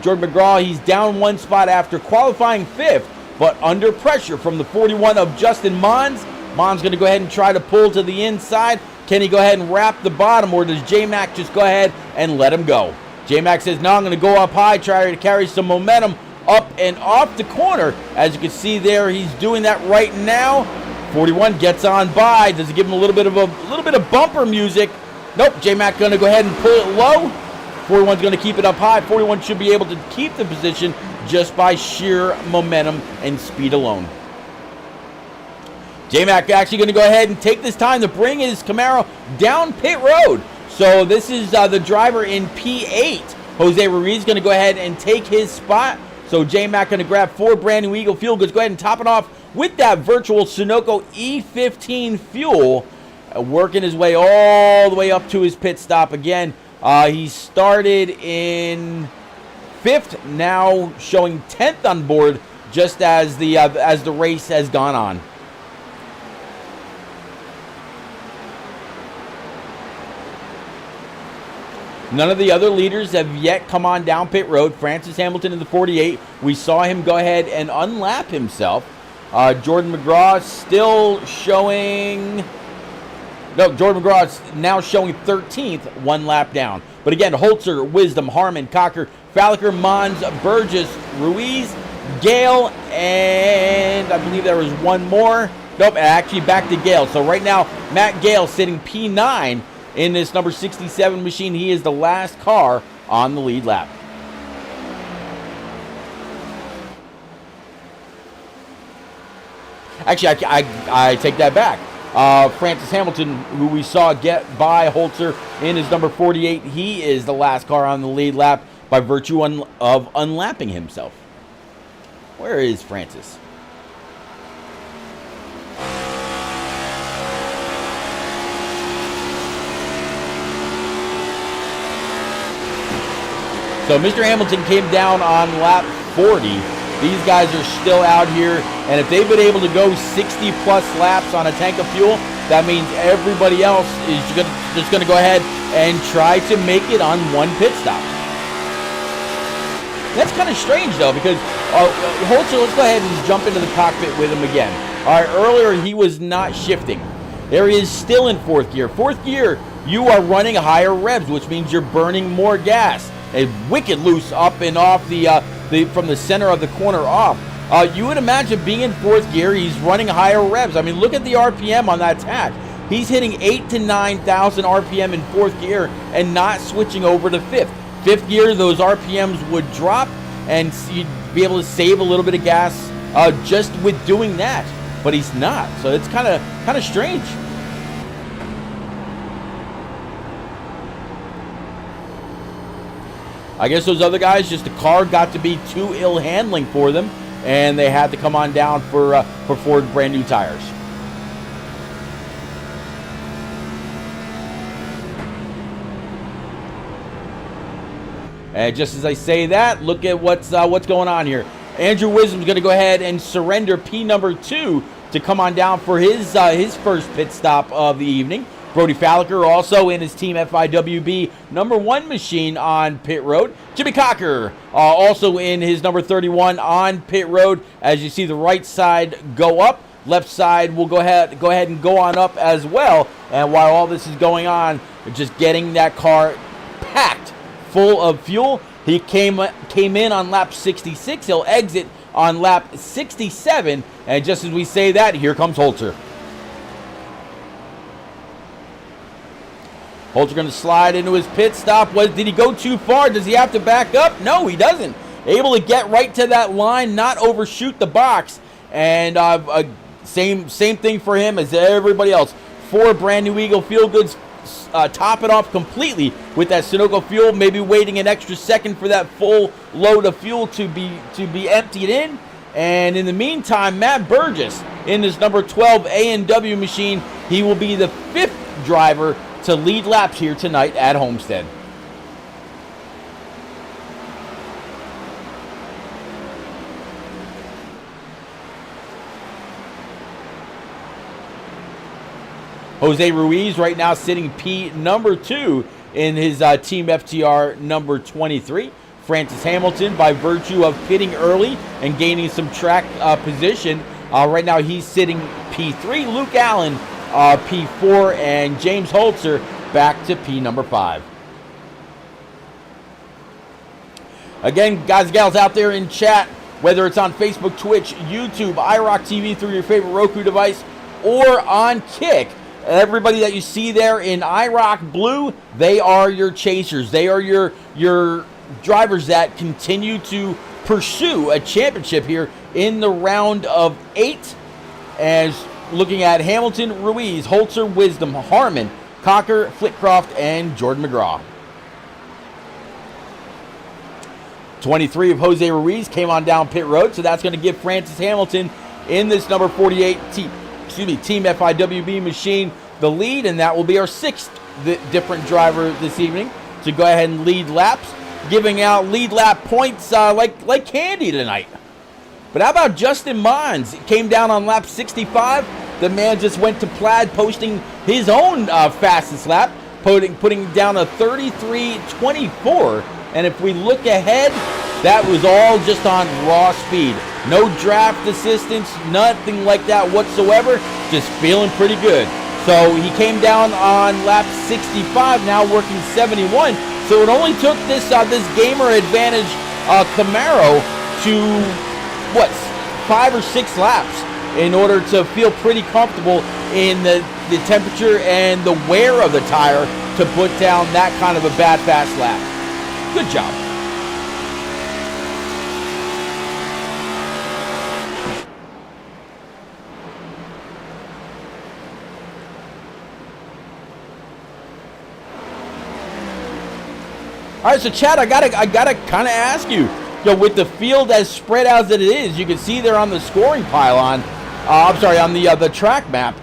Jordan McGraw, he's down 1 spot after qualifying 5th, but under pressure from the 41 of Justin Mons. Mons going to go ahead and try to pull to the inside. Can he go ahead and wrap the bottom, or does J-Mac just go ahead and let him go? J-Mac says, no, I'm going to go up high, try to carry some momentum up and off the corner. As you can see there, he's doing that right now. 41 gets on by. Does it give him a little bit of bumper music? Nope. J-Mac going to go ahead and pull it low. 41's going to keep it up high. 41 should be able to keep the position just by sheer momentum and speed alone. J-Mac actually going to go ahead and take this time to bring his Camaro down pit road. So this is the driver in P8. Jose Ruiz going to go ahead and take his spot. So J-Mac going to grab 4 brand new Eagle fuel goods. Go ahead and top it off with that virtual Sunoco E15 fuel. Working his way all the way up to his pit stop again. He started in 5th, now showing 10th on board just as the race has gone on. None of the other leaders have yet come on down pit road. Francis Hamilton in the 48. We saw him go ahead and unlap himself. Jordan McGraw still showing... No, Jordan McGraw is now showing 13th, 1 lap down. But again, Holzer, Wisdom, Harmon, Cocker, Falliker, Mons, Burgess, Ruiz, Gale, and I believe there was one more. Nope, actually back to Gale. So right now, Matt Gale sitting P9 in this number 67 machine. He is the last car on the lead lap. Actually, I take that back. Francis Hamilton, who we saw get by Holzer in his number 48, he is the last car on the lead lap by virtue of unlapping himself. Where is Francis? So Mr. Hamilton came down on lap 40. These guys are still out here, and if they've been able to go 60-plus laps on a tank of fuel, that means everybody else is just going to go ahead and try to make it on one pit stop. That's kind of strange, though, because Holzer, let's go ahead and jump into the cockpit with him again. All right, earlier he was not shifting. There he is still in 4th gear. 4th gear, you are running higher revs, which means you're burning more gas. A wicked loose up and off from the center of the corner off. You would imagine being in 4th gear, he's running higher revs. I mean, look at the RPM on that tach. He's hitting 8,000 to 9,000 RPM in 4th gear and not switching over to 5th. 5th gear, those RPMs would drop, and you'd be able to save a little bit of gas just with doing that. But he's not, so it's kind of strange. I guess those other guys, just the car got to be too ill handling for them, and they had to come on down for Ford brand new tires. And just as I say that, look at what's going on here. Andrew Wisdom's going to go ahead and surrender P number 2 to come on down for his first pit stop of the evening. Brody Falliker also in his Team FIWB number 1 machine on pit road. Jimmy Cocker also in his number 31 on pit road. As you see the right side go up, left side will go ahead and go on up as well. And while all this is going on, just getting that car packed full of fuel. He came in on lap 66. He'll exit on lap 67. And just as we say that, here comes Holzer. Holzer going to slide into his pit stop. Did he go too far? Does he have to back up? No, he doesn't. Able to get right to that line, not overshoot the box. And same thing for him as everybody else. 4 brand new Eagle Feel Goods top it off completely with that Sunoco fuel. Maybe waiting an extra second for that full load of fuel to be emptied in. And in the meantime, Matt Burgess in this number 12 A&W machine, he will be the 5th driver to lead laps here tonight at Homestead. Jose Ruiz right now sitting P number 2 in his Team FTR number 23. Francis Hamilton, by virtue of pitting early and gaining some track position, right now he's sitting P3. Luke Allen, P4, and James Holzer back to P number 5. Again, guys and gals out there in chat, whether it's on Facebook, Twitch, YouTube, iRock TV through your favorite Roku device, or on Kick, everybody that you see there in iRock blue, they are your chasers. They are your drivers that continue to pursue a championship here in the round of 8. As looking at Hamilton, Ruiz, Holzer, Wisdom, Harmon, Cocker, Flitcroft, and Jordan McGraw. 23 of Jose Ruiz came on down pit road, so that's going to give Francis Hamilton in this number 48 Team FIWB machine the lead, and that will be our 6th different driver this evening to go ahead and lead laps, giving out lead lap points like candy tonight. But how about Justin Mons? It came down on lap 65. The man just went to Plaid, posting his own fastest lap, putting down a 33:24. And if we look ahead, that was all just on raw speed. No draft assistance, nothing like that whatsoever. Just feeling pretty good. So he came down on lap 65, now working 71. So it only took this gamer advantage Camaro to 5 or 6 laps in order to feel pretty comfortable in the temperature and the wear of the tire to put down that kind of a bad fast lap. Good job. All right, so Chad, I gotta kind of ask you, with the field as spread out as it is, you can see there on the scoring pylon, on the track map,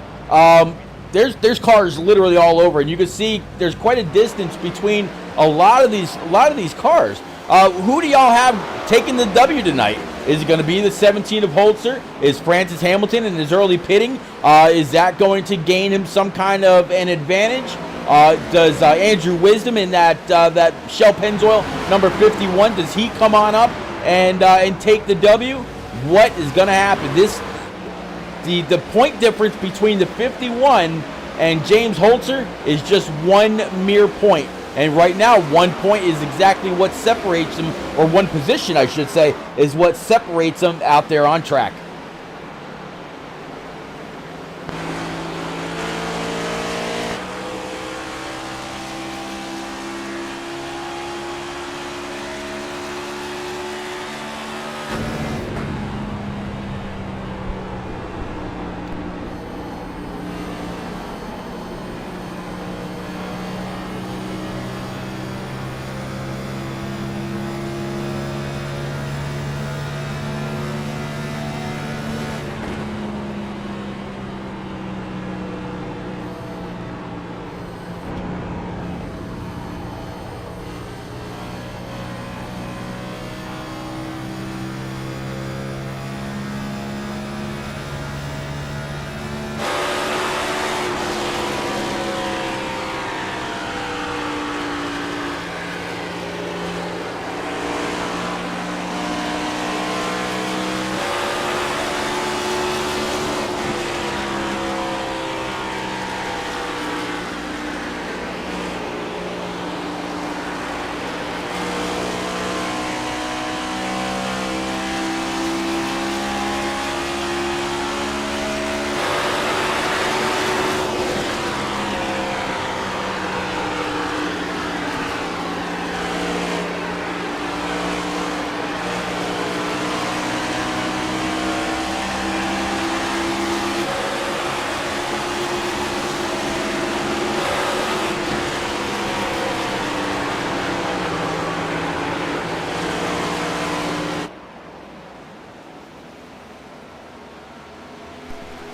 there's cars literally all over, and you can see there's quite a distance between a lot of these cars. Who do y'all have taking the W tonight? Is it going to be the 17 of Holzer? Is Francis Hamilton in his early pitting? Is that going to gain him some kind of an advantage? Does Andrew Wisdom in that Shell Pennzoil number 51, does he come on up and take the W? What is going to happen? The point difference between the 51 and James Holzer is just 1 mere point. And right now, 1 point is exactly what separates them, or 1 position, I should say, is what separates them out there on track.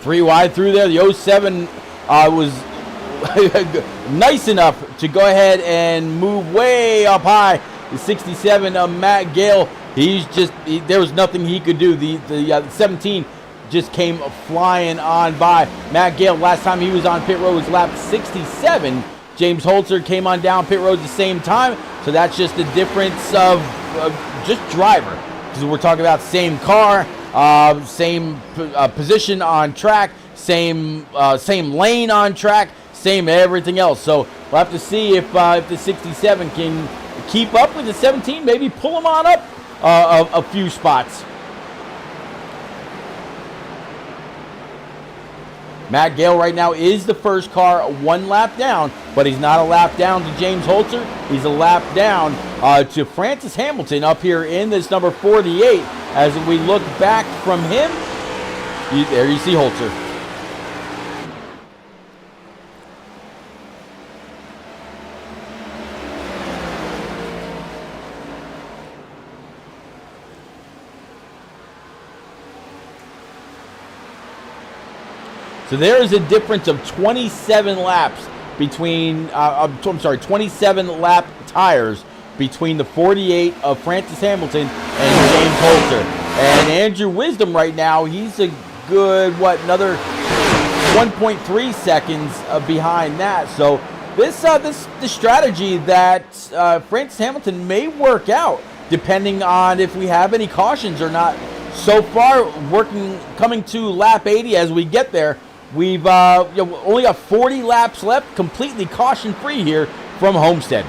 3 wide through there. The 07 was nice enough to go ahead and move way up high. The 67 Matt Gale, there was nothing he could do. The 17 just came flying on by. Matt Gale, last time he was on pit road, was lap 67. James Holzer came on down pit road at the same time, so that's just the difference of just driver. Because we're talking about same car, same position on track, same lane on track, same everything else. So we'll have to see if the 67 can keep up with the 17, maybe pull them on up a few spots. Matt Gale right now is the first car 1 lap down, but he's not a lap down to James Holzer. He's a lap down to Francis Hamilton up here in this number 48. As we look back from him, there you see Holzer. So there is a difference of 27 laps between, 27 lap tires between the 48 of Francis Hamilton and James Holzer. And Andrew Wisdom right now, he's a good, another 1.3 seconds behind that. So the strategy that Francis Hamilton may work out depending on if we have any cautions or not. So far, coming to lap 80 as we get there, we've only got 40 laps left, completely caution-free here from Homestead.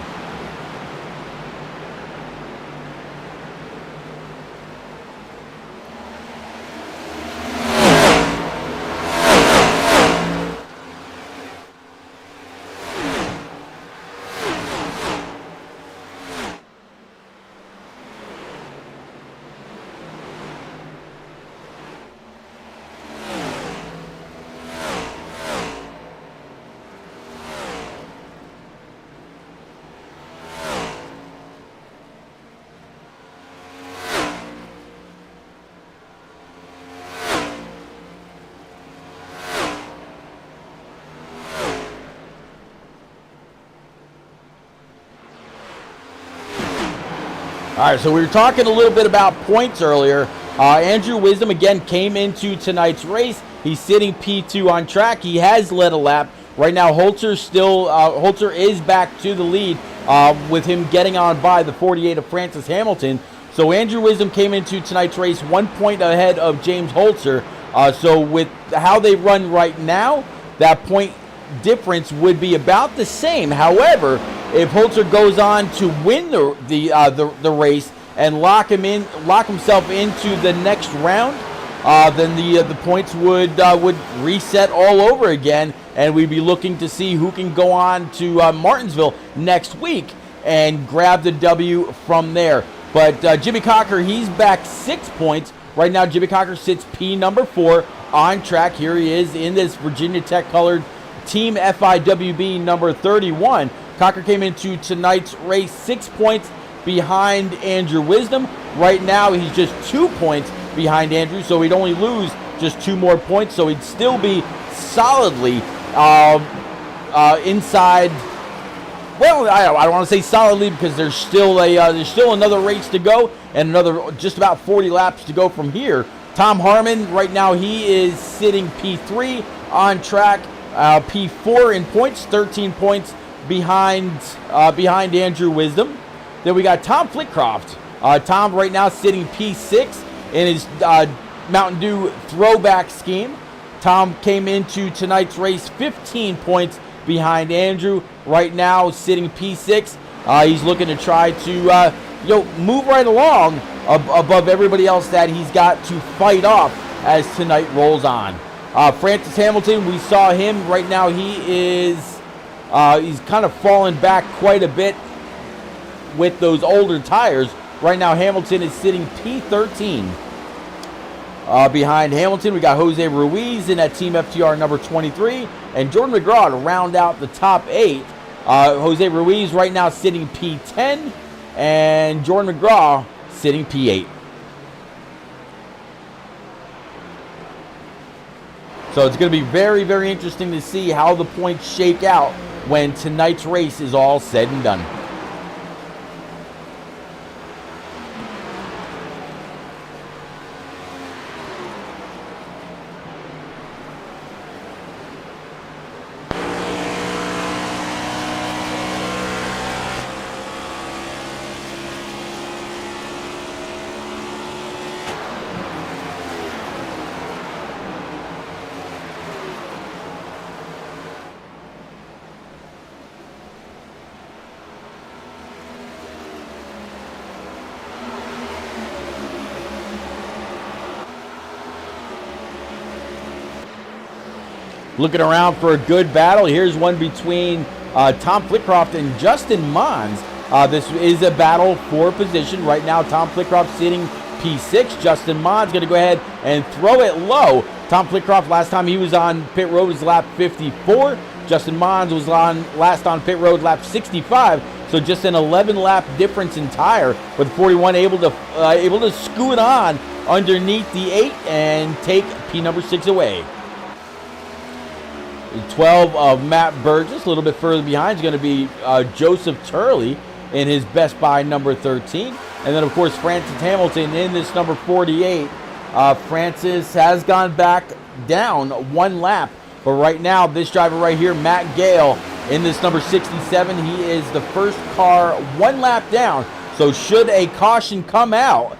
All right, so we were talking a little bit about points earlier. Andrew Wisdom, again, came into tonight's race. He's sitting P2 on track. He has led a lap. Right now, Holzer is back to the lead with him getting on by the 48 of Francis Hamilton. So Andrew Wisdom came into tonight's race 1 point ahead of James Holzer. So with how they run right now, that point difference would be about the same. However, if Holzer goes on to win the race and lock himself into the next round, then the points would reset all over again, and we'd be looking to see who can go on to Martinsville next week and grab the W from there. But Jimmy Cocker, he's back 6 points. Right now, Jimmy Cocker sits P number 4 on track. Here he is in this Virginia Tech colored Team FIWB number 31. Cocker came into tonight's race 6 points behind Andrew Wisdom. Right now, he's just 2 points behind Andrew, so he'd only lose just 2 more points, so he'd still be solidly inside. Well, I don't want to say solidly because there's still another race to go and another just about 40 laps to go from here. Tom Harmon, right now, he is sitting P3 on track, P4 in points, 13 points behind Andrew Wisdom. Then we got Tom Flitcroft. Tom right now sitting P6 in his Mountain Dew throwback scheme. Tom came into tonight's race 15 points behind Andrew. Right now sitting P6. He's looking to try to move right along above everybody else that he's got to fight off as tonight rolls on. Francis Hamilton, we saw him right now. He's kind of fallen back quite a bit with those older tires. Right now, Hamilton is sitting P13. Behind Hamilton, we got Jose Ruiz in that Team FTR number 23, and Jordan McGraw to round out the top 8. Jose Ruiz right now sitting P10, and Jordan McGraw sitting P8. So it's going to be very, very interesting to see how the points shake out when tonight's race is all said and done. Looking around for a good battle. Here's one between Tom Flitcroft and Justin Mons. This is a battle for position. Right now, Tom Flitcroft sitting P6. Justin Mons going to go ahead and throw it low. Tom Flitcroft, last time he was on pit road, was lap 54. Justin Mons was last on pit road, lap 65. So just an 11 lap difference in tire, with 41 able to scoot on underneath the 8 and take P number 6 away. 12 of Matt Burgess, a little bit further behind, is going to be Joseph Turley in his Best Buy number 13. And then, of course, Francis Hamilton in this number 48. Francis has gone back down one lap. But right now, this driver right here, Matt Gale, in this number 67, he is the first car one lap down. So should a caution come out,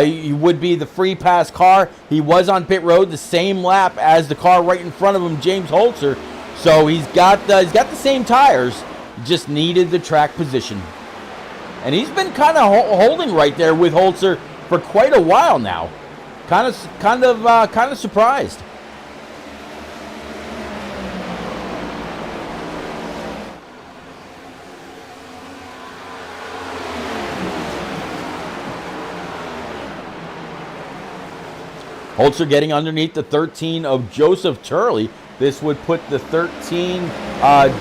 he would be the free pass car. He was on pit road the same lap as the car right in front of him, James Holzer. So he's got the same tires, just needed the track position. And he's been kind of holding right there with Holzer for quite a while now. Kind of surprised. Holzer getting underneath the 13 of Joseph Turley. This would put the 13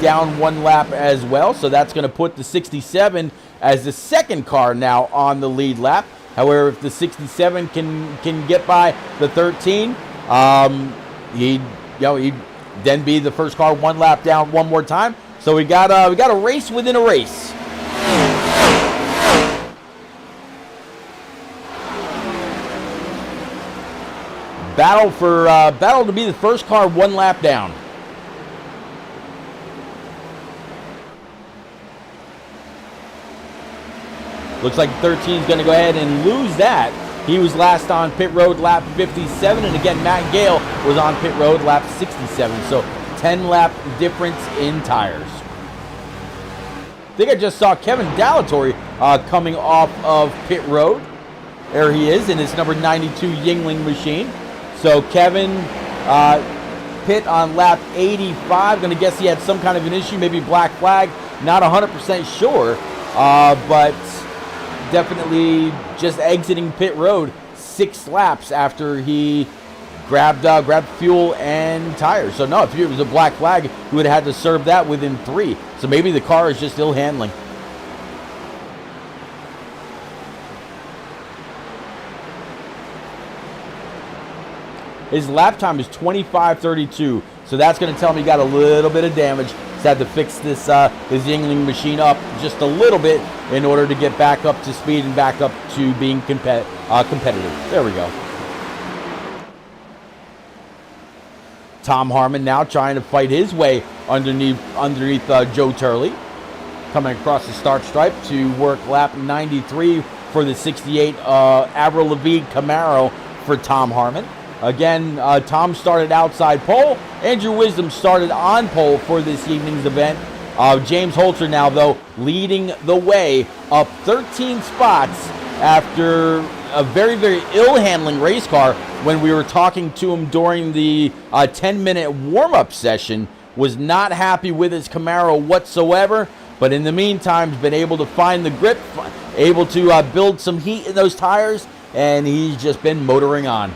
down one lap as well. So that's going to put the 67 as the second car now on the lead lap. However, if the 67 can get by the 13, he'd then be the first car one lap down one more time. So we got a race within a race. Battle to be the first car one lap down. Looks like 13 is going to go ahead and lose that. He was last on pit road lap 57, and again Matt Gale was on pit road lap 67. So 10 lap difference in tires. I think I just saw Kevin Dalatory coming off of pit road. There he is in his number 92 Yingling machine. So Kevin pit on lap 85. Going to guess he had some kind of an issue, maybe black flag. Not 100% sure, but definitely just exiting pit road 6 laps after he grabbed fuel and tires. So no, if it was a black flag, he would have had to serve that within 3. So maybe the car is just ill handling. His lap time is 25:32, so that's going to tell me he got a little bit of damage. He's had to fix this his Yingling machine up just a little bit in order to get back up to speed and back up to being competitive. There we go. Tom Harmon now trying to fight his way underneath Joe Turley. Coming across the start stripe to work lap 93 for the 68 Avril Lavigne Camaro for Tom Harmon. Again, Tom started outside pole. Andrew Wisdom started on pole for this evening's event. James Holzer now, though, leading the way up 13 spots after a very, very ill-handling race car. When we were talking to him during the 10-minute warm-up session, was not happy with his Camaro whatsoever. But in the meantime, he's been able to find the grip, able to build some heat in those tires, and he's just been motoring on.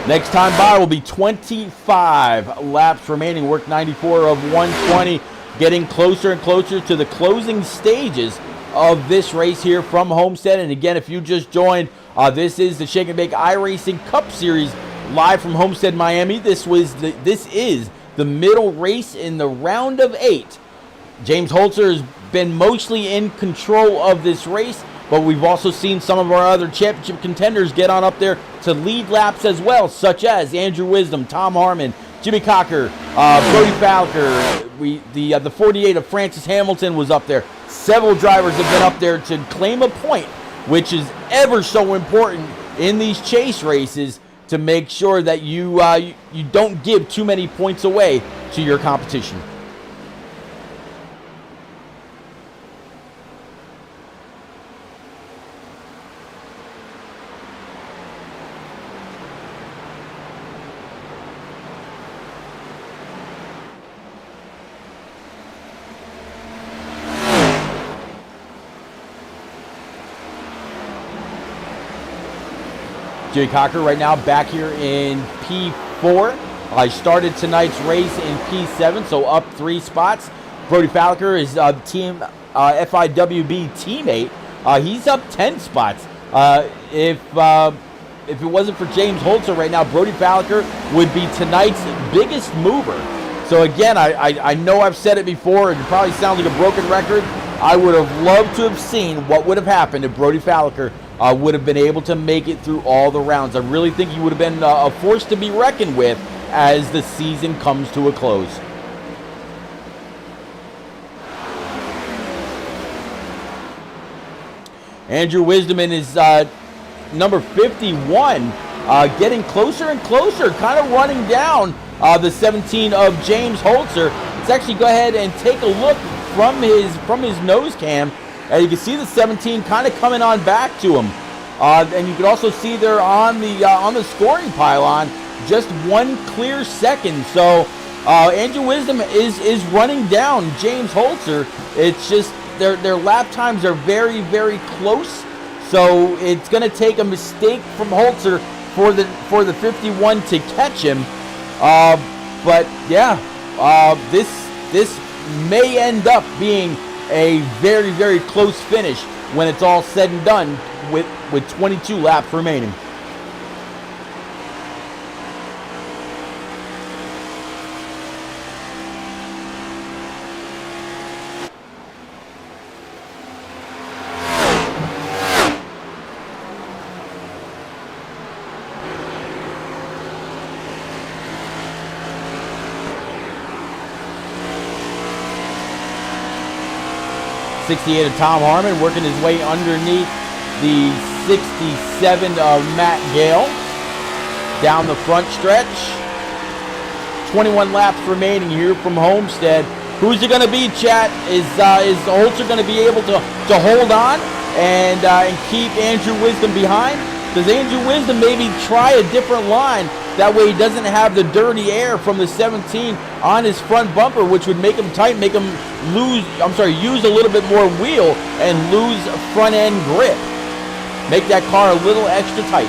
Next time by will be 25 laps remaining. Work 94 of 120. getting closer and closer to the closing stages of this race here from Homestead. And again, if you just joined, this is the Shake and Bake iRacing Cup Series live from Homestead, Miami. This is the middle race in the round of 8. James Holzer has been mostly in control of this race, but we've also seen some of our other championship contenders get on up there to lead laps as well, such as Andrew Wisdom, Tom Harmon, Jimmy Cocker, Brody Falker. The 48 of Francis Hamilton was up there. Several drivers have been up there to claim a point, which is ever so important in these chase races to make sure that you don't give too many points away to your competition. Jimmy Cocker right now back here in P4. I started tonight's race in P7, so up 3 spots. Brody Falker is team FIWB teammate. He's up 10 spots. If it wasn't for James Holzer right now, Brody Falker would be tonight's biggest mover. So again, I know I've said it before, and it probably sounds like a broken record. I would have loved to have seen what would have happened if Brody Falker would have been able to make it through all the rounds. I really think he would have been a force to be reckoned with as the season comes to a close. Andrew Wisdom in his number 51, getting closer and closer, kind of running down the 17 of James Holzer. Let's actually go ahead and take a look from his nose cam. And you can see the 17 kind of coming on back to him. And you can also see there on the scoring pylon just 1 clear second. So Andrew Wisdom is running down James Holzer. It's just their lap times are very, very close. So it's going to take a mistake from Holzer for the 51 to catch him. But yeah, this may end up being a very, very close finish when it's all said and done with 22 laps remaining. '68 of Tom Harmon working his way underneath the 67 of Matt Gale down the front stretch. 21 laps remaining here from Homestead. Who's it going to be, chat? Is Holzer going to be able to hold on and keep Andrew Wisdom behind? Does Andrew Wisdom maybe try a different line? That way he doesn't have the dirty air from the 17 on his front bumper, which would make him tight, make him use a little bit more wheel and lose front end grip. Make that car a little extra tight.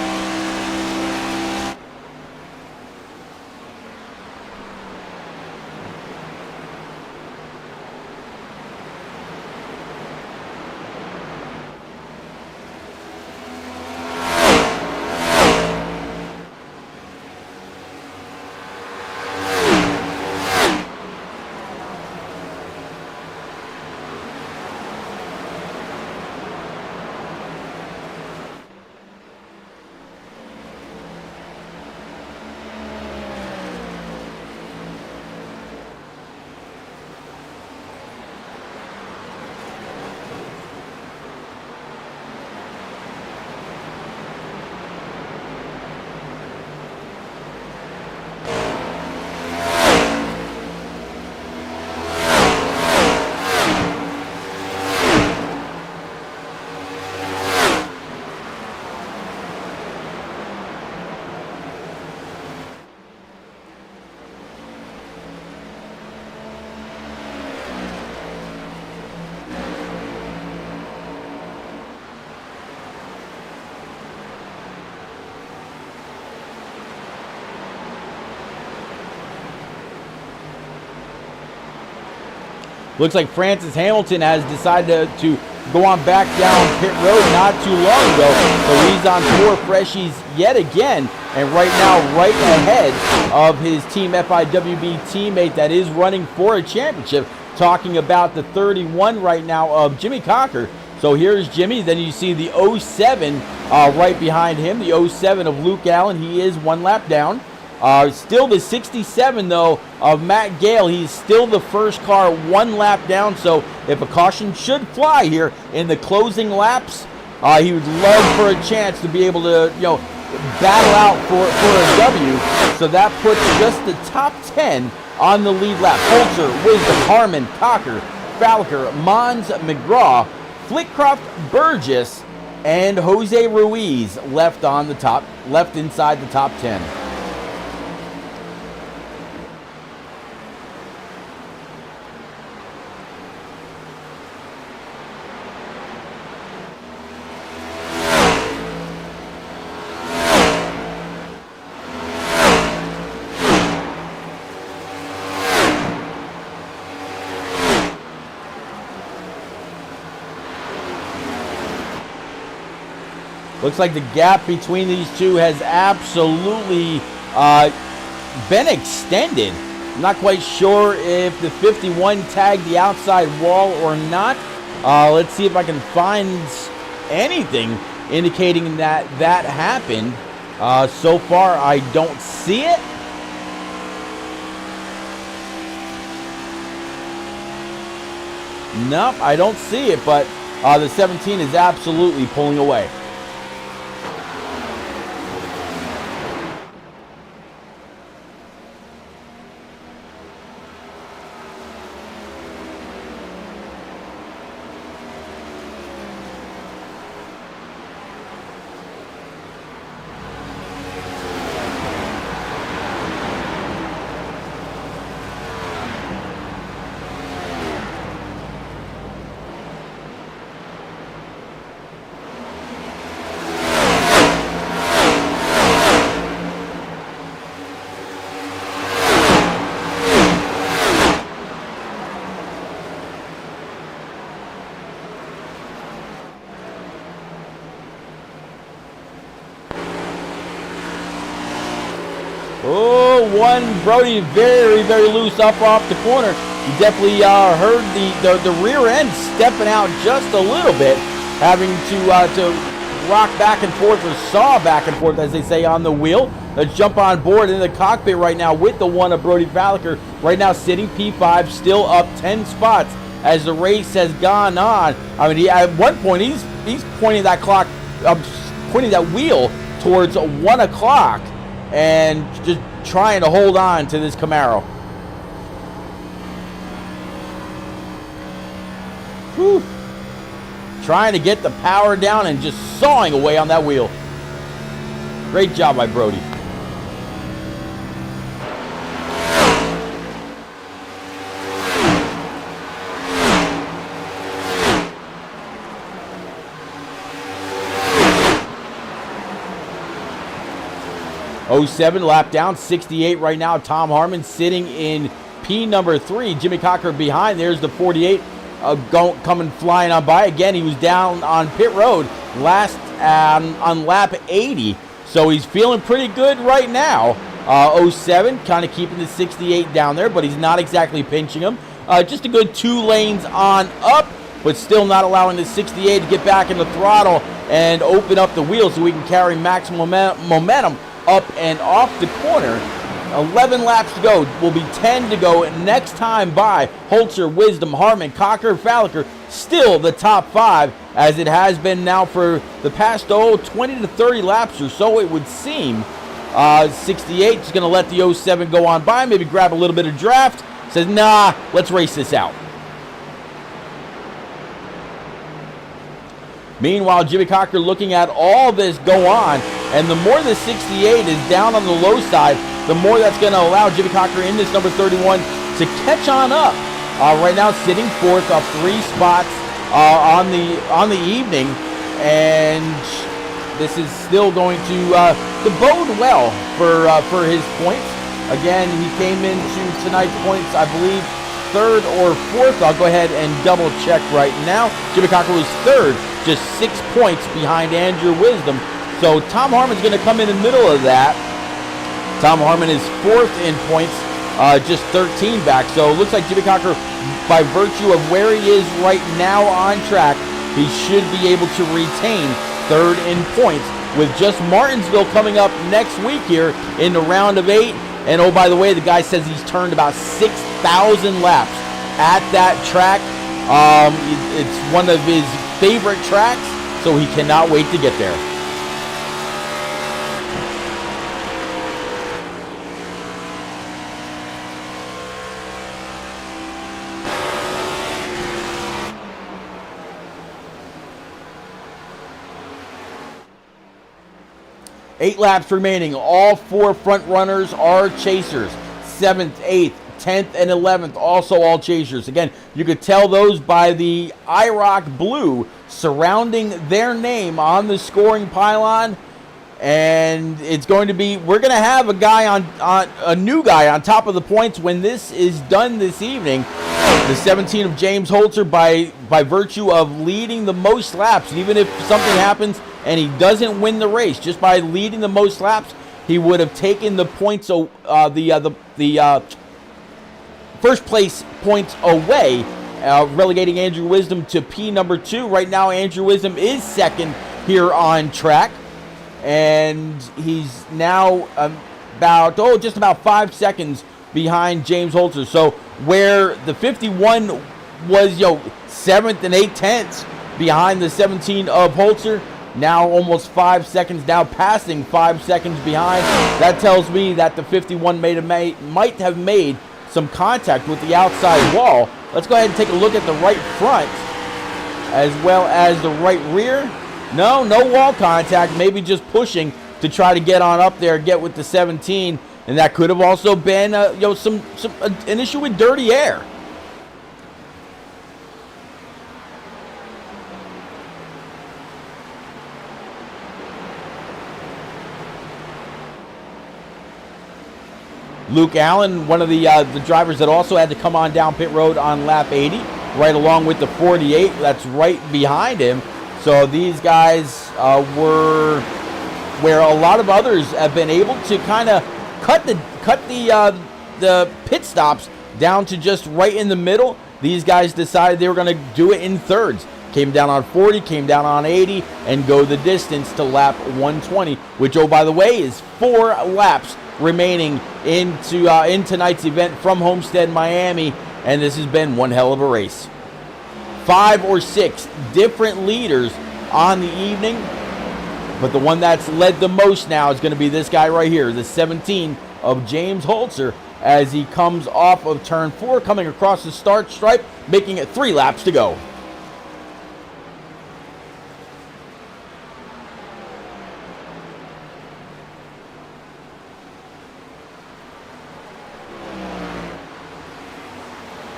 Looks like Francis Hamilton has decided to go on back down pit road not too long ago. So he's on 4 freshies yet again. And right now, right ahead of his Team FIWB teammate that is running for a championship. Talking about the 31 right now of Jimmy Cocker. So here's Jimmy. Then you see the 07 right behind him. The 07 of Luke Allen. He is 1 lap down. Still the 67, though, of Matt Gale. He's still the first car 1 lap down. So if a caution should fly here in the closing laps, he would love for a chance to be able to, battle out for a W. So that puts just the top 10 on the lead lap. Holzer, Wisdom, Harmon, Cocker, Falker, Mons, McGraw, Flickcroft, Burgess, and Jose Ruiz left inside the top 10. Looks like the gap between these two has absolutely been extended. I'm not quite sure if the 51 tagged the outside wall or not. Let's see if I can find anything indicating that that happened. So far, I don't see it. Nope, I don't see it, but the 17 is absolutely pulling away. Oh, one Brody very, very loose up off the corner. You definitely heard the rear end stepping out just a little bit, having to rock back and forth or saw back and forth, as they say, on the wheel. Let's jump on board in the cockpit right now with the one of Brody Falliker. Right now sitting P5, still up 10 spots as the race has gone on. I mean, at one point he's pointing that clock, pointing that wheel towards 1 o'clock, and just trying to hold on to this Camaro. Whew. Trying to get the power down and just sawing away on that wheel. Great job by Brody. '07 lap down, 68 right now. Tom Harmon sitting in P number 3. Jimmy Cocker behind. There's the 48 coming flying on by. Again, he was down on pit road last on lap 80. So he's feeling pretty good right now. 07 kind of keeping the 68 down there, but he's not exactly pinching him. Just a good 2 lanes on up, but still not allowing the 68 to get back in the throttle and open up the wheels so we can carry maximum momentum up and off the corner. 11 laps to go. Will be 10 to go next time by. Holzer, Wisdom, Harmon, Cocker, Falliker, still the top 5, as it has been now for the past 20 to 30 laps or so, it would seem. 68 is going to let the 07 go on by, maybe grab a little bit of draft. Says, nah, let's race this out. Meanwhile, Jimmy Cocker looking at all this go on, and the more the 68 is down on the low side, the more that's going to allow Jimmy Cocker in this number 31 to catch on up. Right now, sitting 4th, up 3 spots on the evening, and this is still going to bode well for his points. Again, he came into tonight's points, I believe, third or fourth. I'll go ahead and double check right now. Jimmy Cocker was third, just 6 points behind Andrew Wisdom. So Tom Harmon's going to come in the middle of that. Tom Harmon is fourth in points, just 13 back. So it looks like Jimmy Cocker, by virtue of where he is right now on track, he should be able to retain third in points, with just Martinsville coming up next week here in the round of 8. And oh, by the way, the guy says he's turned about 6,000 laps at that track. It's one of his favorite tracks, so he cannot wait to get there. Eight laps remaining. All four front runners are chasers. 7th, 8th, 10th, and 11th, also all chasers. Again, you could tell those by the IROC blue surrounding their name on the scoring pylon. And it's going to be, we're going to have a guy on a new guy on top of the points when this is done this evening. The 17 of James Holzer, by virtue of leading the most laps. And even if something happens and he doesn't win the race, just by leading the most laps, he would have taken the points, the first place points away, relegating Andrew Wisdom to P number 2. Right now, Andrew Wisdom is second here on track, and he's now just about 5 seconds behind James Holzer. So where the 51 was 7th and 8/10 behind the 17 of Holzer, now almost 5 seconds, now passing 5 seconds behind. That tells me that the 51 might have made some contact with the outside wall. Let's go ahead and take a look at the right front as well as the right rear. No wall contact, maybe just pushing to try to get on up there, get with the 17, and that could have also been an issue with dirty air. Luke Allen, one of the drivers that also had to come on down pit road on lap 80, right along with the 48 that's right behind him. So these guys were where a lot of others have been able to kind of cut the pit stops down to just right in the middle. These guys decided they were going to do it in thirds. Came down on 40, came down on 80, and go the distance to lap 120, which, oh, by the way, is 4 laps remaining in tonight's event from Homestead, Miami, and this has been one hell of a race. 5 or 6 different leaders on the evening, but the one that's led the most now is going to be this guy right here, the 17 of James Holzer, as he comes off of turn 4, coming across the start stripe, making it 3 laps to go.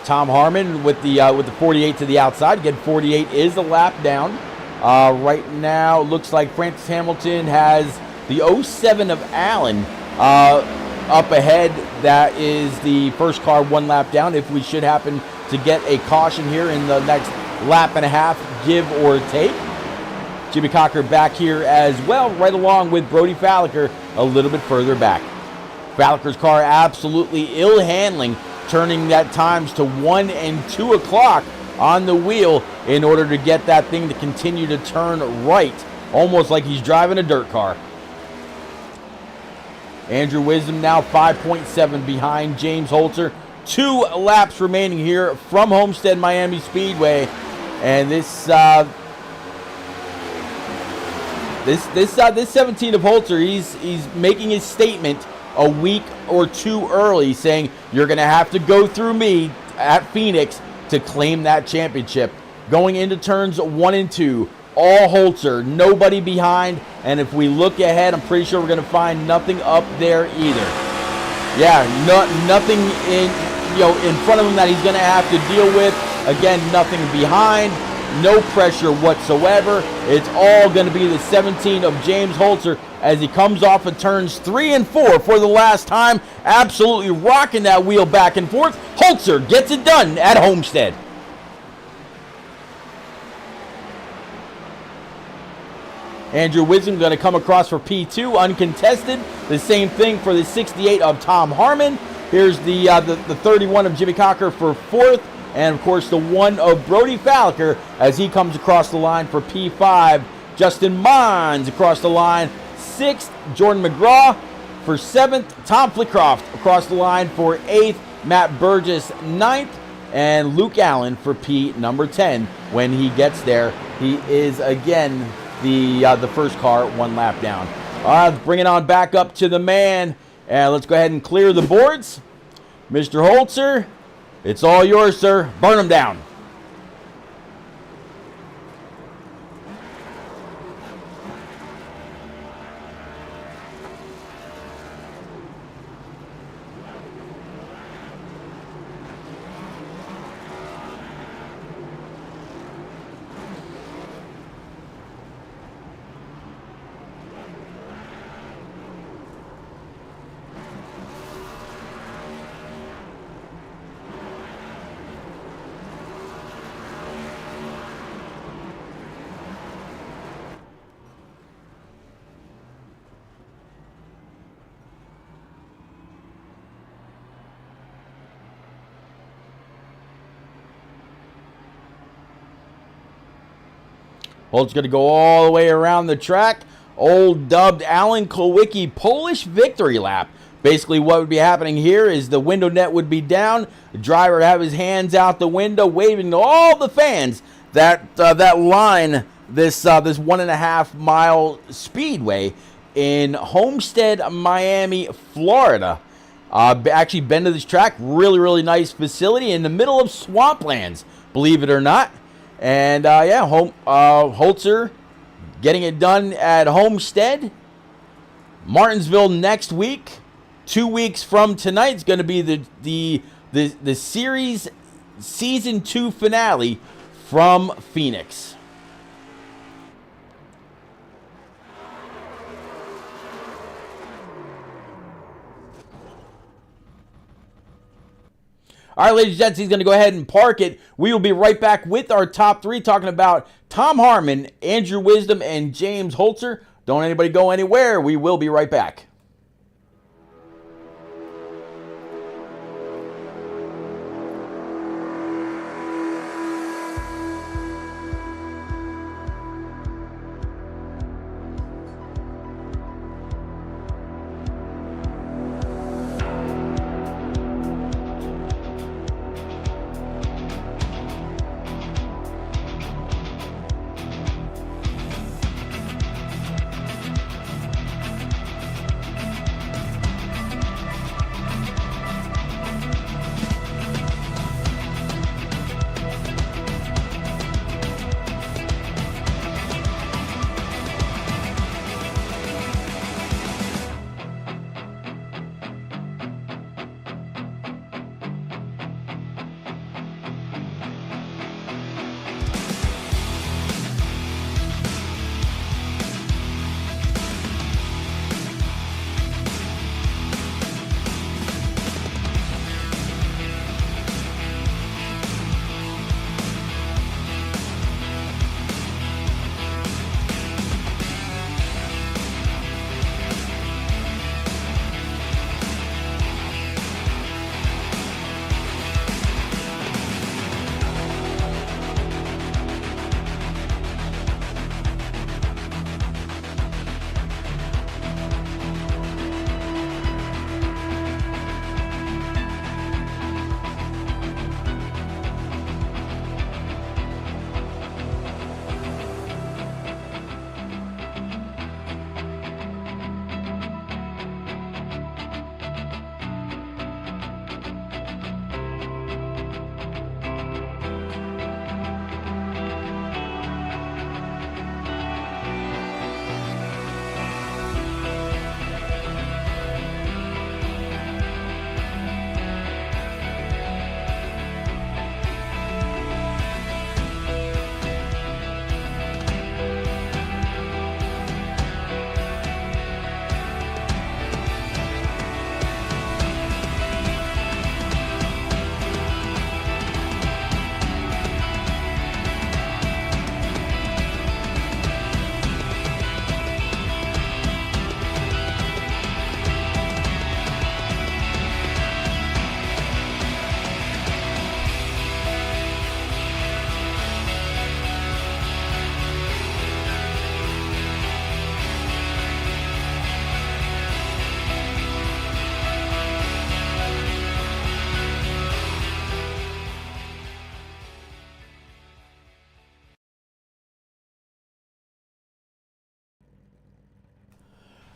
Tom Harmon with the 48 to the outside. Again, 48 is the lap down. Right now, looks like Francis Hamilton has the 07 of Allen up ahead. That is the first car 1 lap down. If we should happen to get a caution here in the next lap and a half, give or take. Jimmy Cocker back here as well, right along with Brody Falliker a little bit further back. Falliker's car absolutely ill handling, turning that times to 1 and 2 o'clock on the wheel in order to get that thing to continue to turn right, almost like he's driving a dirt car. Andrew Wisdom now 5.7 behind James Holzer. 2 laps remaining here from Homestead Miami Speedway, and this 17 of Holzer, he's making his statement a week or 2 early, saying you're going to have to go through me at Phoenix to claim that championship. Going into turns 1 and 2, all Holzer, nobody behind, and if we look ahead, I'm pretty sure we're going to find nothing up there either. Yeah, nothing in front of him that he's going to have to deal with. Again, nothing behind. no pressure whatsoever. It's all going to be the 17 of James Holzer as he comes off of turns 3 and 4 for the last time. Absolutely rocking that wheel back and forth. Holzer gets it done at Homestead. Andrew Wisdom going to come across for P2, uncontested. The same thing for the 68 of Tom Harmon. Here's the 31 of Jimmy Cocker for 4th. And, of course, the 1 of Brody Falliker as he comes across the line for P5. Justin Mons across the line, 6th. Jordan McGraw for 7th. Tom Flickroft across the line for 8th. Matt Burgess, 9th. And Luke Allen for P number 10. When he gets there, he is, again, the first car 1 lap down. All right, let's bring it on back up to the man. And let's go ahead and clear the boards. Mr. Holzer, it's all yours, sir. Burn them down. Holt's going to go all the way around the track. Old dubbed Alan Kulwicki Polish victory lap. Basically what would be happening here is the window net would be down. The driver would have his hands out the window waving to all the fans that line this 1.5 mile speedway in Homestead, Miami, Florida. Actually been to this track. Really, really nice facility in the middle of swamplands, believe it or not. And, Holzer getting it done at Homestead. Martinsville next week. 2 weeks from tonight is going to be the series season 2 finale from Phoenix. All right, ladies and gents, he's going to go ahead and park it. We will be right back with our top 3, talking about Tom Harmon, Andrew Wisdom, and James Holzer. Don't anybody go anywhere. We will be right back.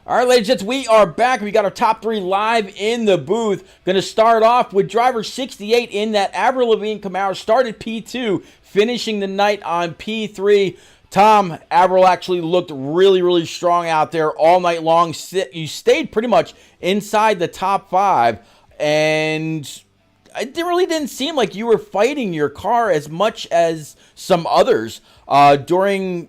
All right, ladies and gents, we are back. We got our top 3 live in the booth. Going to start off with driver 68 in that Avril Lavigne Camaro. Started P2, finishing the night on P3. Tom, Avril actually looked really, really strong out there all night long. You stayed pretty much inside the top 5, and it really didn't seem like you were fighting your car as much as some others during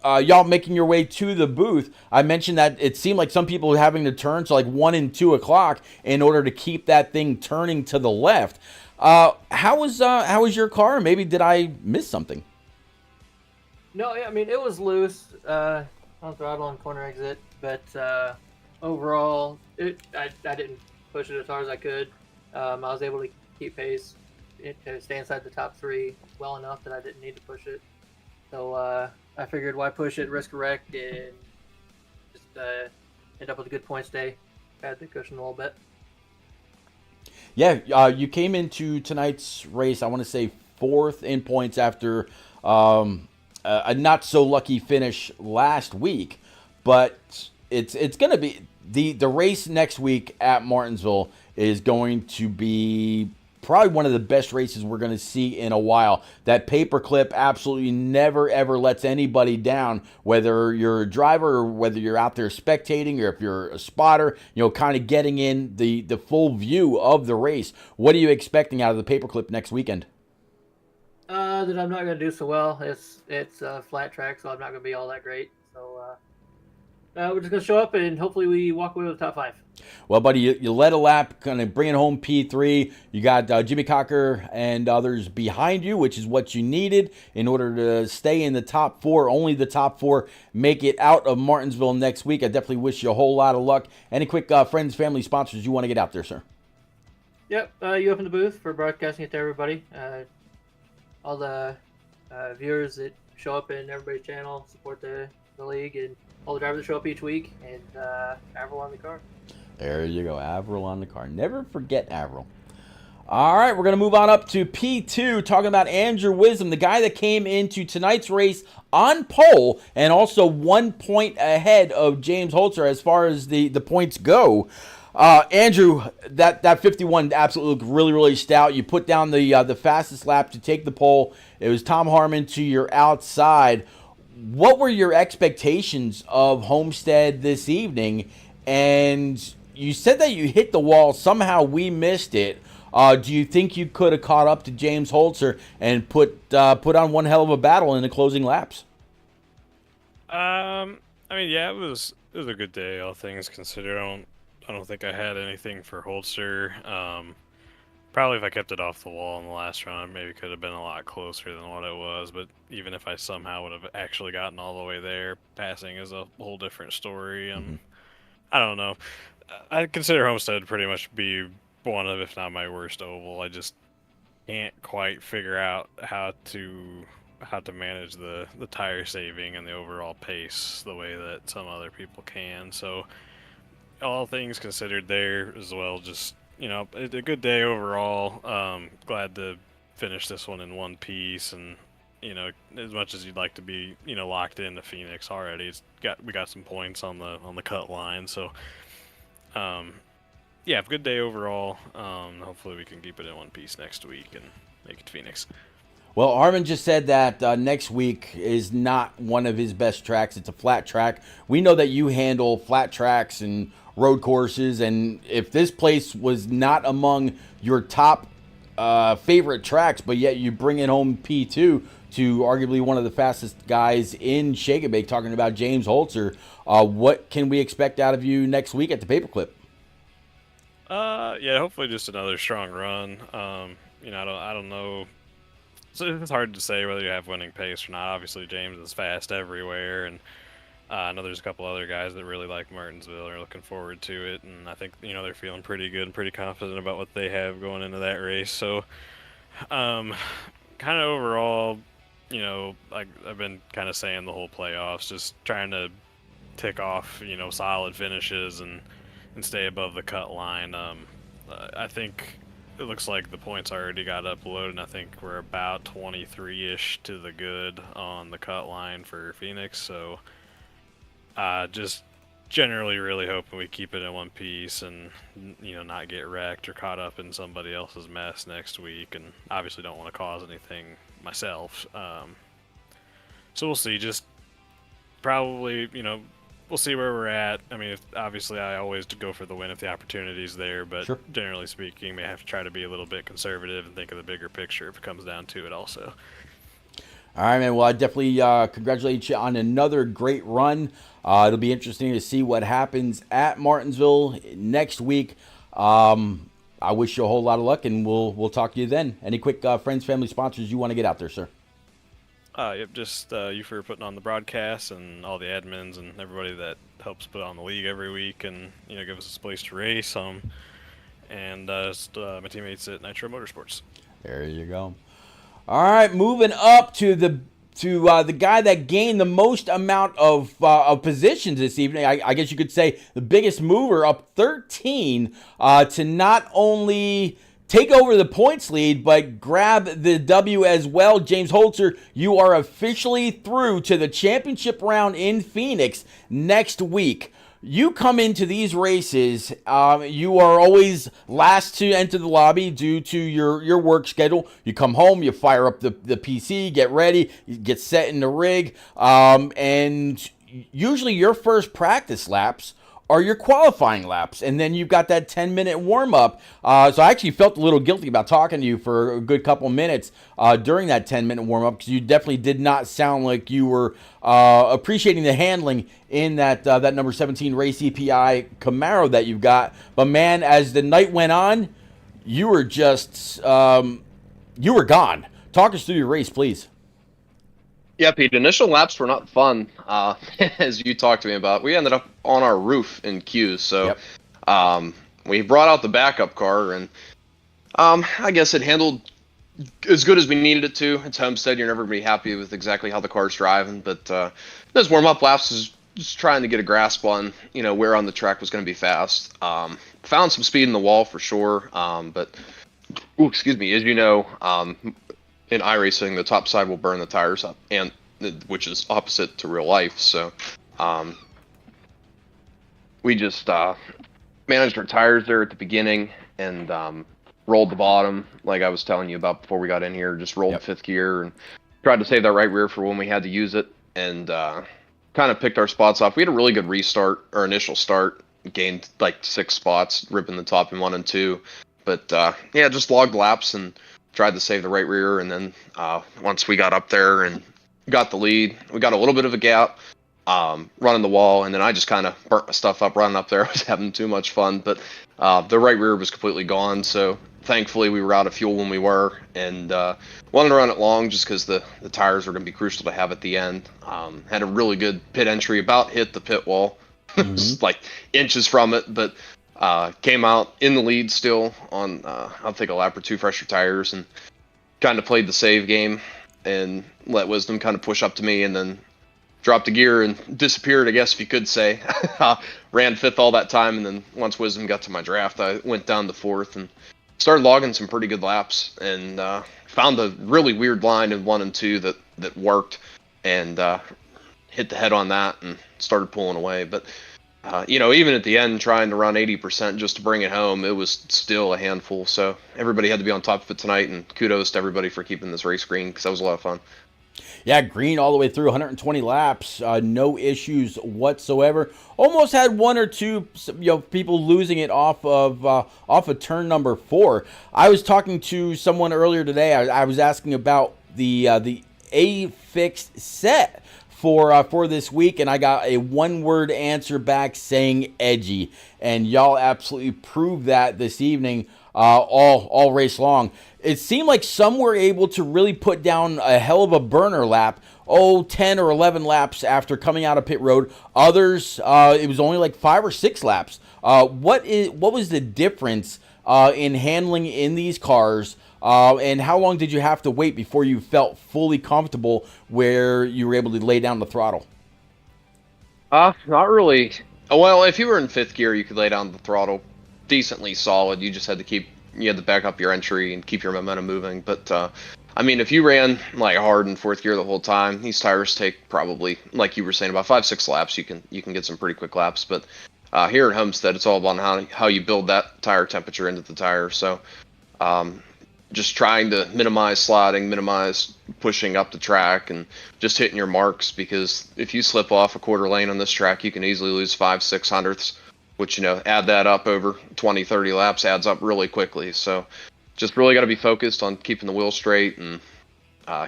y'all making your way to the booth. I mentioned that it seemed like some people were having to turn to like 1 and 2 o'clock in order to keep that thing turning to the left. How was your car? Maybe did I miss something? No, I mean, it was loose on throttle and corner exit, but overall, I didn't push it as hard as I could. I was able to keep pace, to stay inside the top 3 well enough that I didn't need to push it. So I figured why push it, risk a wreck, and just end up with a good points day. Had the cushion a little bit. Yeah, you came into tonight's race, I want to say 4th in points after a not so lucky finish last week, but it's going to be the race next week at Martinsville is going to be probably one of the best races we're going to see in a while. That paperclip absolutely never ever lets anybody down, whether you're a driver or whether you're out there spectating or if you're a spotter, kind of getting in the full view of the race. What are you expecting out of the paperclip next weekend? That I'm not going to do so well. It's a flat track, so I'm not going to be all that great. So we're just going to show up and hopefully we walk away with the top 5. Well, buddy, you led a lap, kind of bringing home P3. You got Jimmy Cocker and others behind you, which is what you needed in order to stay in the top 4. Only the top 4 make it out of Martinsville next week. I definitely wish you a whole lot of luck. Any quick friends, family, sponsors you want to get out there, sir? Yep, you open the booth for broadcasting it to everybody. All the viewers that show up in everybody's channel, support the league, and all the drivers that show up each week, and Avril on the car. There you go, Avril on the car. Never forget Avril. All right, we're going to move on up to P2, talking about Andrew Wisdom, the guy that came into tonight's race on pole and also 1 point ahead of James Holzer as far as the points go. Andrew, that 51 absolutely looked really, really stout. You put down the fastest lap to take the pole. It was Tom Harmon to your outside. What were your expectations of Homestead this evening? And you said that you hit the wall. Somehow we missed it. Do you think you could have caught up to James Holzer and put on one hell of a battle in the closing laps? I mean, yeah, it was a good day, all things considered. I don't think I had anything for Holzer. Probably if I kept it off the wall in the last round, maybe could have been a lot closer than what it was. But even if I somehow would have actually gotten all the way there, passing is a whole different story. I don't know. I consider Homestead pretty much be one of, if not my worst oval. I just can't quite figure out how to manage the tire saving and the overall pace the way that some other people can. So all things considered there as well, just, a good day overall. Glad to finish this one in one piece, and as much as you'd like to be locked into Phoenix already, we got some points on the cut line. So yeah, good day overall. Hopefully we can keep it in one piece next week and make it to Phoenix. Well, Harmon just said that next week is not one of his best tracks. It's a flat track. We know that you handle flat tracks and road courses, and if this place was not among your top favorite tracks, but yet you bring it home P2 to arguably one of the fastest guys in Shake and Bake, talking about James Holzer, what can we expect out of you next week at the paperclip? Yeah, hopefully just another strong run. I don't know. So it's hard to say whether you have winning pace or not. Obviously, James is fast everywhere, and I know there's a couple other guys that really like Martinsville and are looking forward to it, and I think they're feeling pretty good and pretty confident about what they have going into that race. So, kind of overall, like I've been kind of saying the whole playoffs, just trying to tick off solid finishes and stay above the cut line. I think it looks like the points already got uploaded, and I think we're about 23-ish to the good on the cut line for Phoenix. So just generally really hoping we keep it in one piece and, you know, not get wrecked or caught up in somebody else's mess next week. And obviously don't want to cause anything myself. So we'll see. Just probably, you know, we'll see where we're at. I mean, obviously I always go for the win if the opportunity's there, but Sure. generally speaking, may have to try to be a little bit conservative and think of the bigger picture if it comes down to it also. All right, man. Well, I definitely congratulate you on another great run. It'll be interesting to see what happens at Martinsville next week. I wish you a whole lot of luck, and we'll talk to you then. Any quick friends, family, sponsors you want to get out there, sir? Yep, just you for putting on the broadcast and all the admins and everybody that helps put on the league every week and, you know, give us a place to race. And just my teammates at Nitro Motorsports. There you go. All right, moving up to the guy that gained the most amount of positions this evening. I guess you could say the biggest mover, up 13 to not only take over the points lead, but grab the W as well. James Holzer, you are officially through to the championship round in Phoenix next week. You come into these races, you are always last to enter the lobby due to your work schedule. You come home, you fire up the PC, get ready, you get set in the rig, and usually your first practice laps are your qualifying laps, and then you've got that 10-minute warm-up. So I actually felt a little guilty about talking to you for a good couple minutes during that 10-minute warm-up, because you definitely did not sound like you were appreciating the handling in that number 17 Race EPI Camaro that you've got. But man, as the night went on, you were just you were gone. Talk us through your race, please. Yeah, Pete, initial laps were not fun, as you talked to me about. We ended up on our roof in queues, so we brought out the backup car, and I guess it handled as good as we needed it to. It's Homestead, you're never going to be happy with exactly how the car's driving, but those warm-up laps was just trying to get a grasp on, you know, where on the track was going to be fast. Found some speed in the wall for sure, but, excuse me, as you know, in iRacing, the top side will burn the tires up, and which is opposite to real life. So we just managed our tires there at the beginning and rolled the bottom, like I was telling you about before we got in here. Just rolled fifth gear and tried to save that right rear for when we had to use it, and kind of picked our spots off. We had a really good restart, or initial start, gained like 6 spots, ripping the top in 1 and 2. But yeah, just logged laps and tried to save the right rear, and then once we got up there and got the lead, we got a little bit of a gap running the wall, and then I just kind of burnt my stuff up running up there. I was having too much fun, but the right rear was completely gone, so thankfully we were out of fuel when we were, and wanted to run it long just because the tires were going to be crucial to have at the end. Had a really good pit entry, about hit the pit wall, just like inches from it, but came out in the lead still on, I'll take a lap or 2 fresher tires, and kind of played the save game and let Wisdom kind of push up to me, and then dropped a gear and disappeared, I guess if you could say. Ran 5th all that time, and then once Wisdom got to my draft, I went down to 4th and started logging some pretty good laps, and found a really weird line in 1 and 2 that worked, and hit the head on that and started pulling away. But you know, even at the end, trying to run 80% just to bring it home, it was still a handful. So everybody had to be on top of it tonight, and kudos to everybody for keeping this race green, because that was a lot of fun. Yeah, green all the way through, 120 laps, no issues whatsoever. Almost had 1 or 2, people losing it off of turn number 4. I was talking to someone earlier today. I was asking about the A fixed set for this week, and I got a 1-word answer back saying edgy, and y'all absolutely proved that this evening, all race long. It seemed like some were able to really put down a hell of a burner lap, 10 or 11 laps after coming out of pit road. Others, it was only like 5 or 6 laps. What was the difference in handling in these cars? And how long did you have to wait before you felt fully comfortable where you were able to lay down the throttle? Not really. Well, if you were in 5th gear, you could lay down the throttle decently solid. You just had to back up your entry and keep your momentum moving. But I mean, if you ran like hard in fourth gear the whole time, these tires take probably, like you were saying, about 5-6 laps. You can get some pretty quick laps, but here at Homestead, it's all about how you build that tire temperature into the tire. So just trying to minimize sliding, minimize pushing up the track, and just hitting your marks, because if you slip off a quarter lane on this track, you can easily lose 5-6 hundredths, which, you know, add that up over 20-30 laps, adds up really quickly. So just really got to be focused on keeping the wheel straight and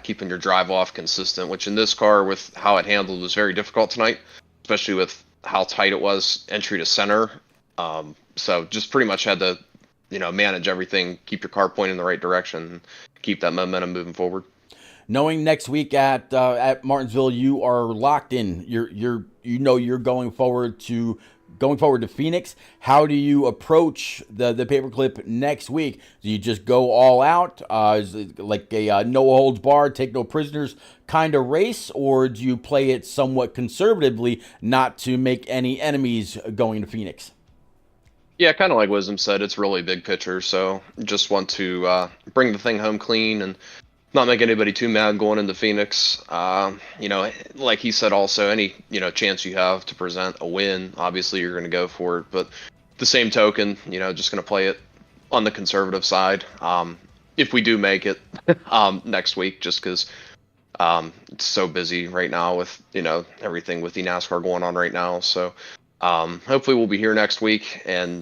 keeping your drive off consistent, which in this car, with how it handled, was very difficult tonight, especially with how tight it was entry to center. So just pretty much had to, you know, manage everything, keep your car pointing in the right direction, keep that momentum moving forward. Knowing next week at Martinsville, you are locked in. You're going forward to Phoenix. How do you approach the paperclip next week? Do you just go all out? Is it like a no holds barred, take no prisoners kind of race, or do you play it somewhat conservatively, not to make any enemies going to Phoenix? Yeah, kind of like Wisdom said, it's really big picture. So just want to bring the thing home clean and not make anybody too mad going into Phoenix. You know, like he said, also any, you know, chance you have to present a win, obviously you're going to go for it. But the same token, you know, just going to play it on the conservative side. If we do make it next week, just because it's so busy right now with, you know, everything with the NASCAR going on right now. So hopefully we'll be here next week and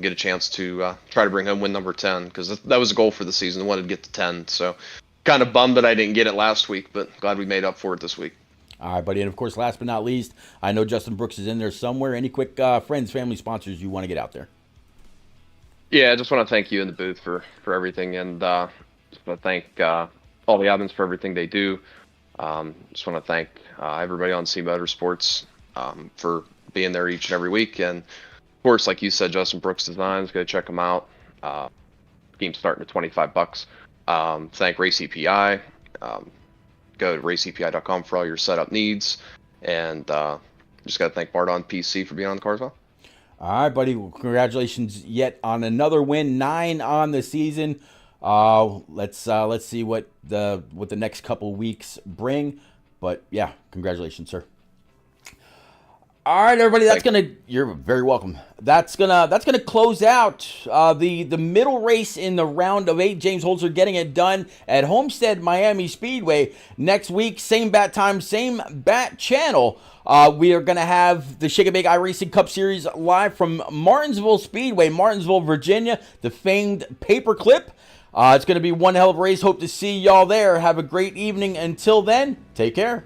get a chance to try to bring home win number 10, because that was a goal for the season. I wanted to get to 10. So kind of bummed that I didn't get it last week, but glad we made up for it this week. All right, buddy. And of course, last but not least, I know Justin Brooks is in there somewhere. Any quick friends, family, sponsors you want to get out there? Yeah, I just want to thank you in the booth for everything, and just want to thank all the admins for everything they do. Just want to thank everybody on C Motorsports for being there each and every week. And of course, like you said, Justin Brooks Designs, go check them out. Game's starting at $25. Thank Race EPI. Go to raceepi.com for all your setup needs. And just got to thank Bart on PC for being on the car as well. All right, buddy. Well, congratulations yet on another win, 9 on the season. Let's see what the next couple weeks bring. But yeah, congratulations, sir. All right, everybody. You're very welcome. That's gonna close out the middle race in the round of 8. James Holzer getting it done at Homestead Miami Speedway. Next week, same bat time, same bat channel. We are gonna have the Shake and Bake iRacing Cup Series live from Martinsville Speedway, Martinsville, Virginia, the famed paperclip. It's gonna be one hell of a race. Hope to see y'all there. Have a great evening. Until then, take care.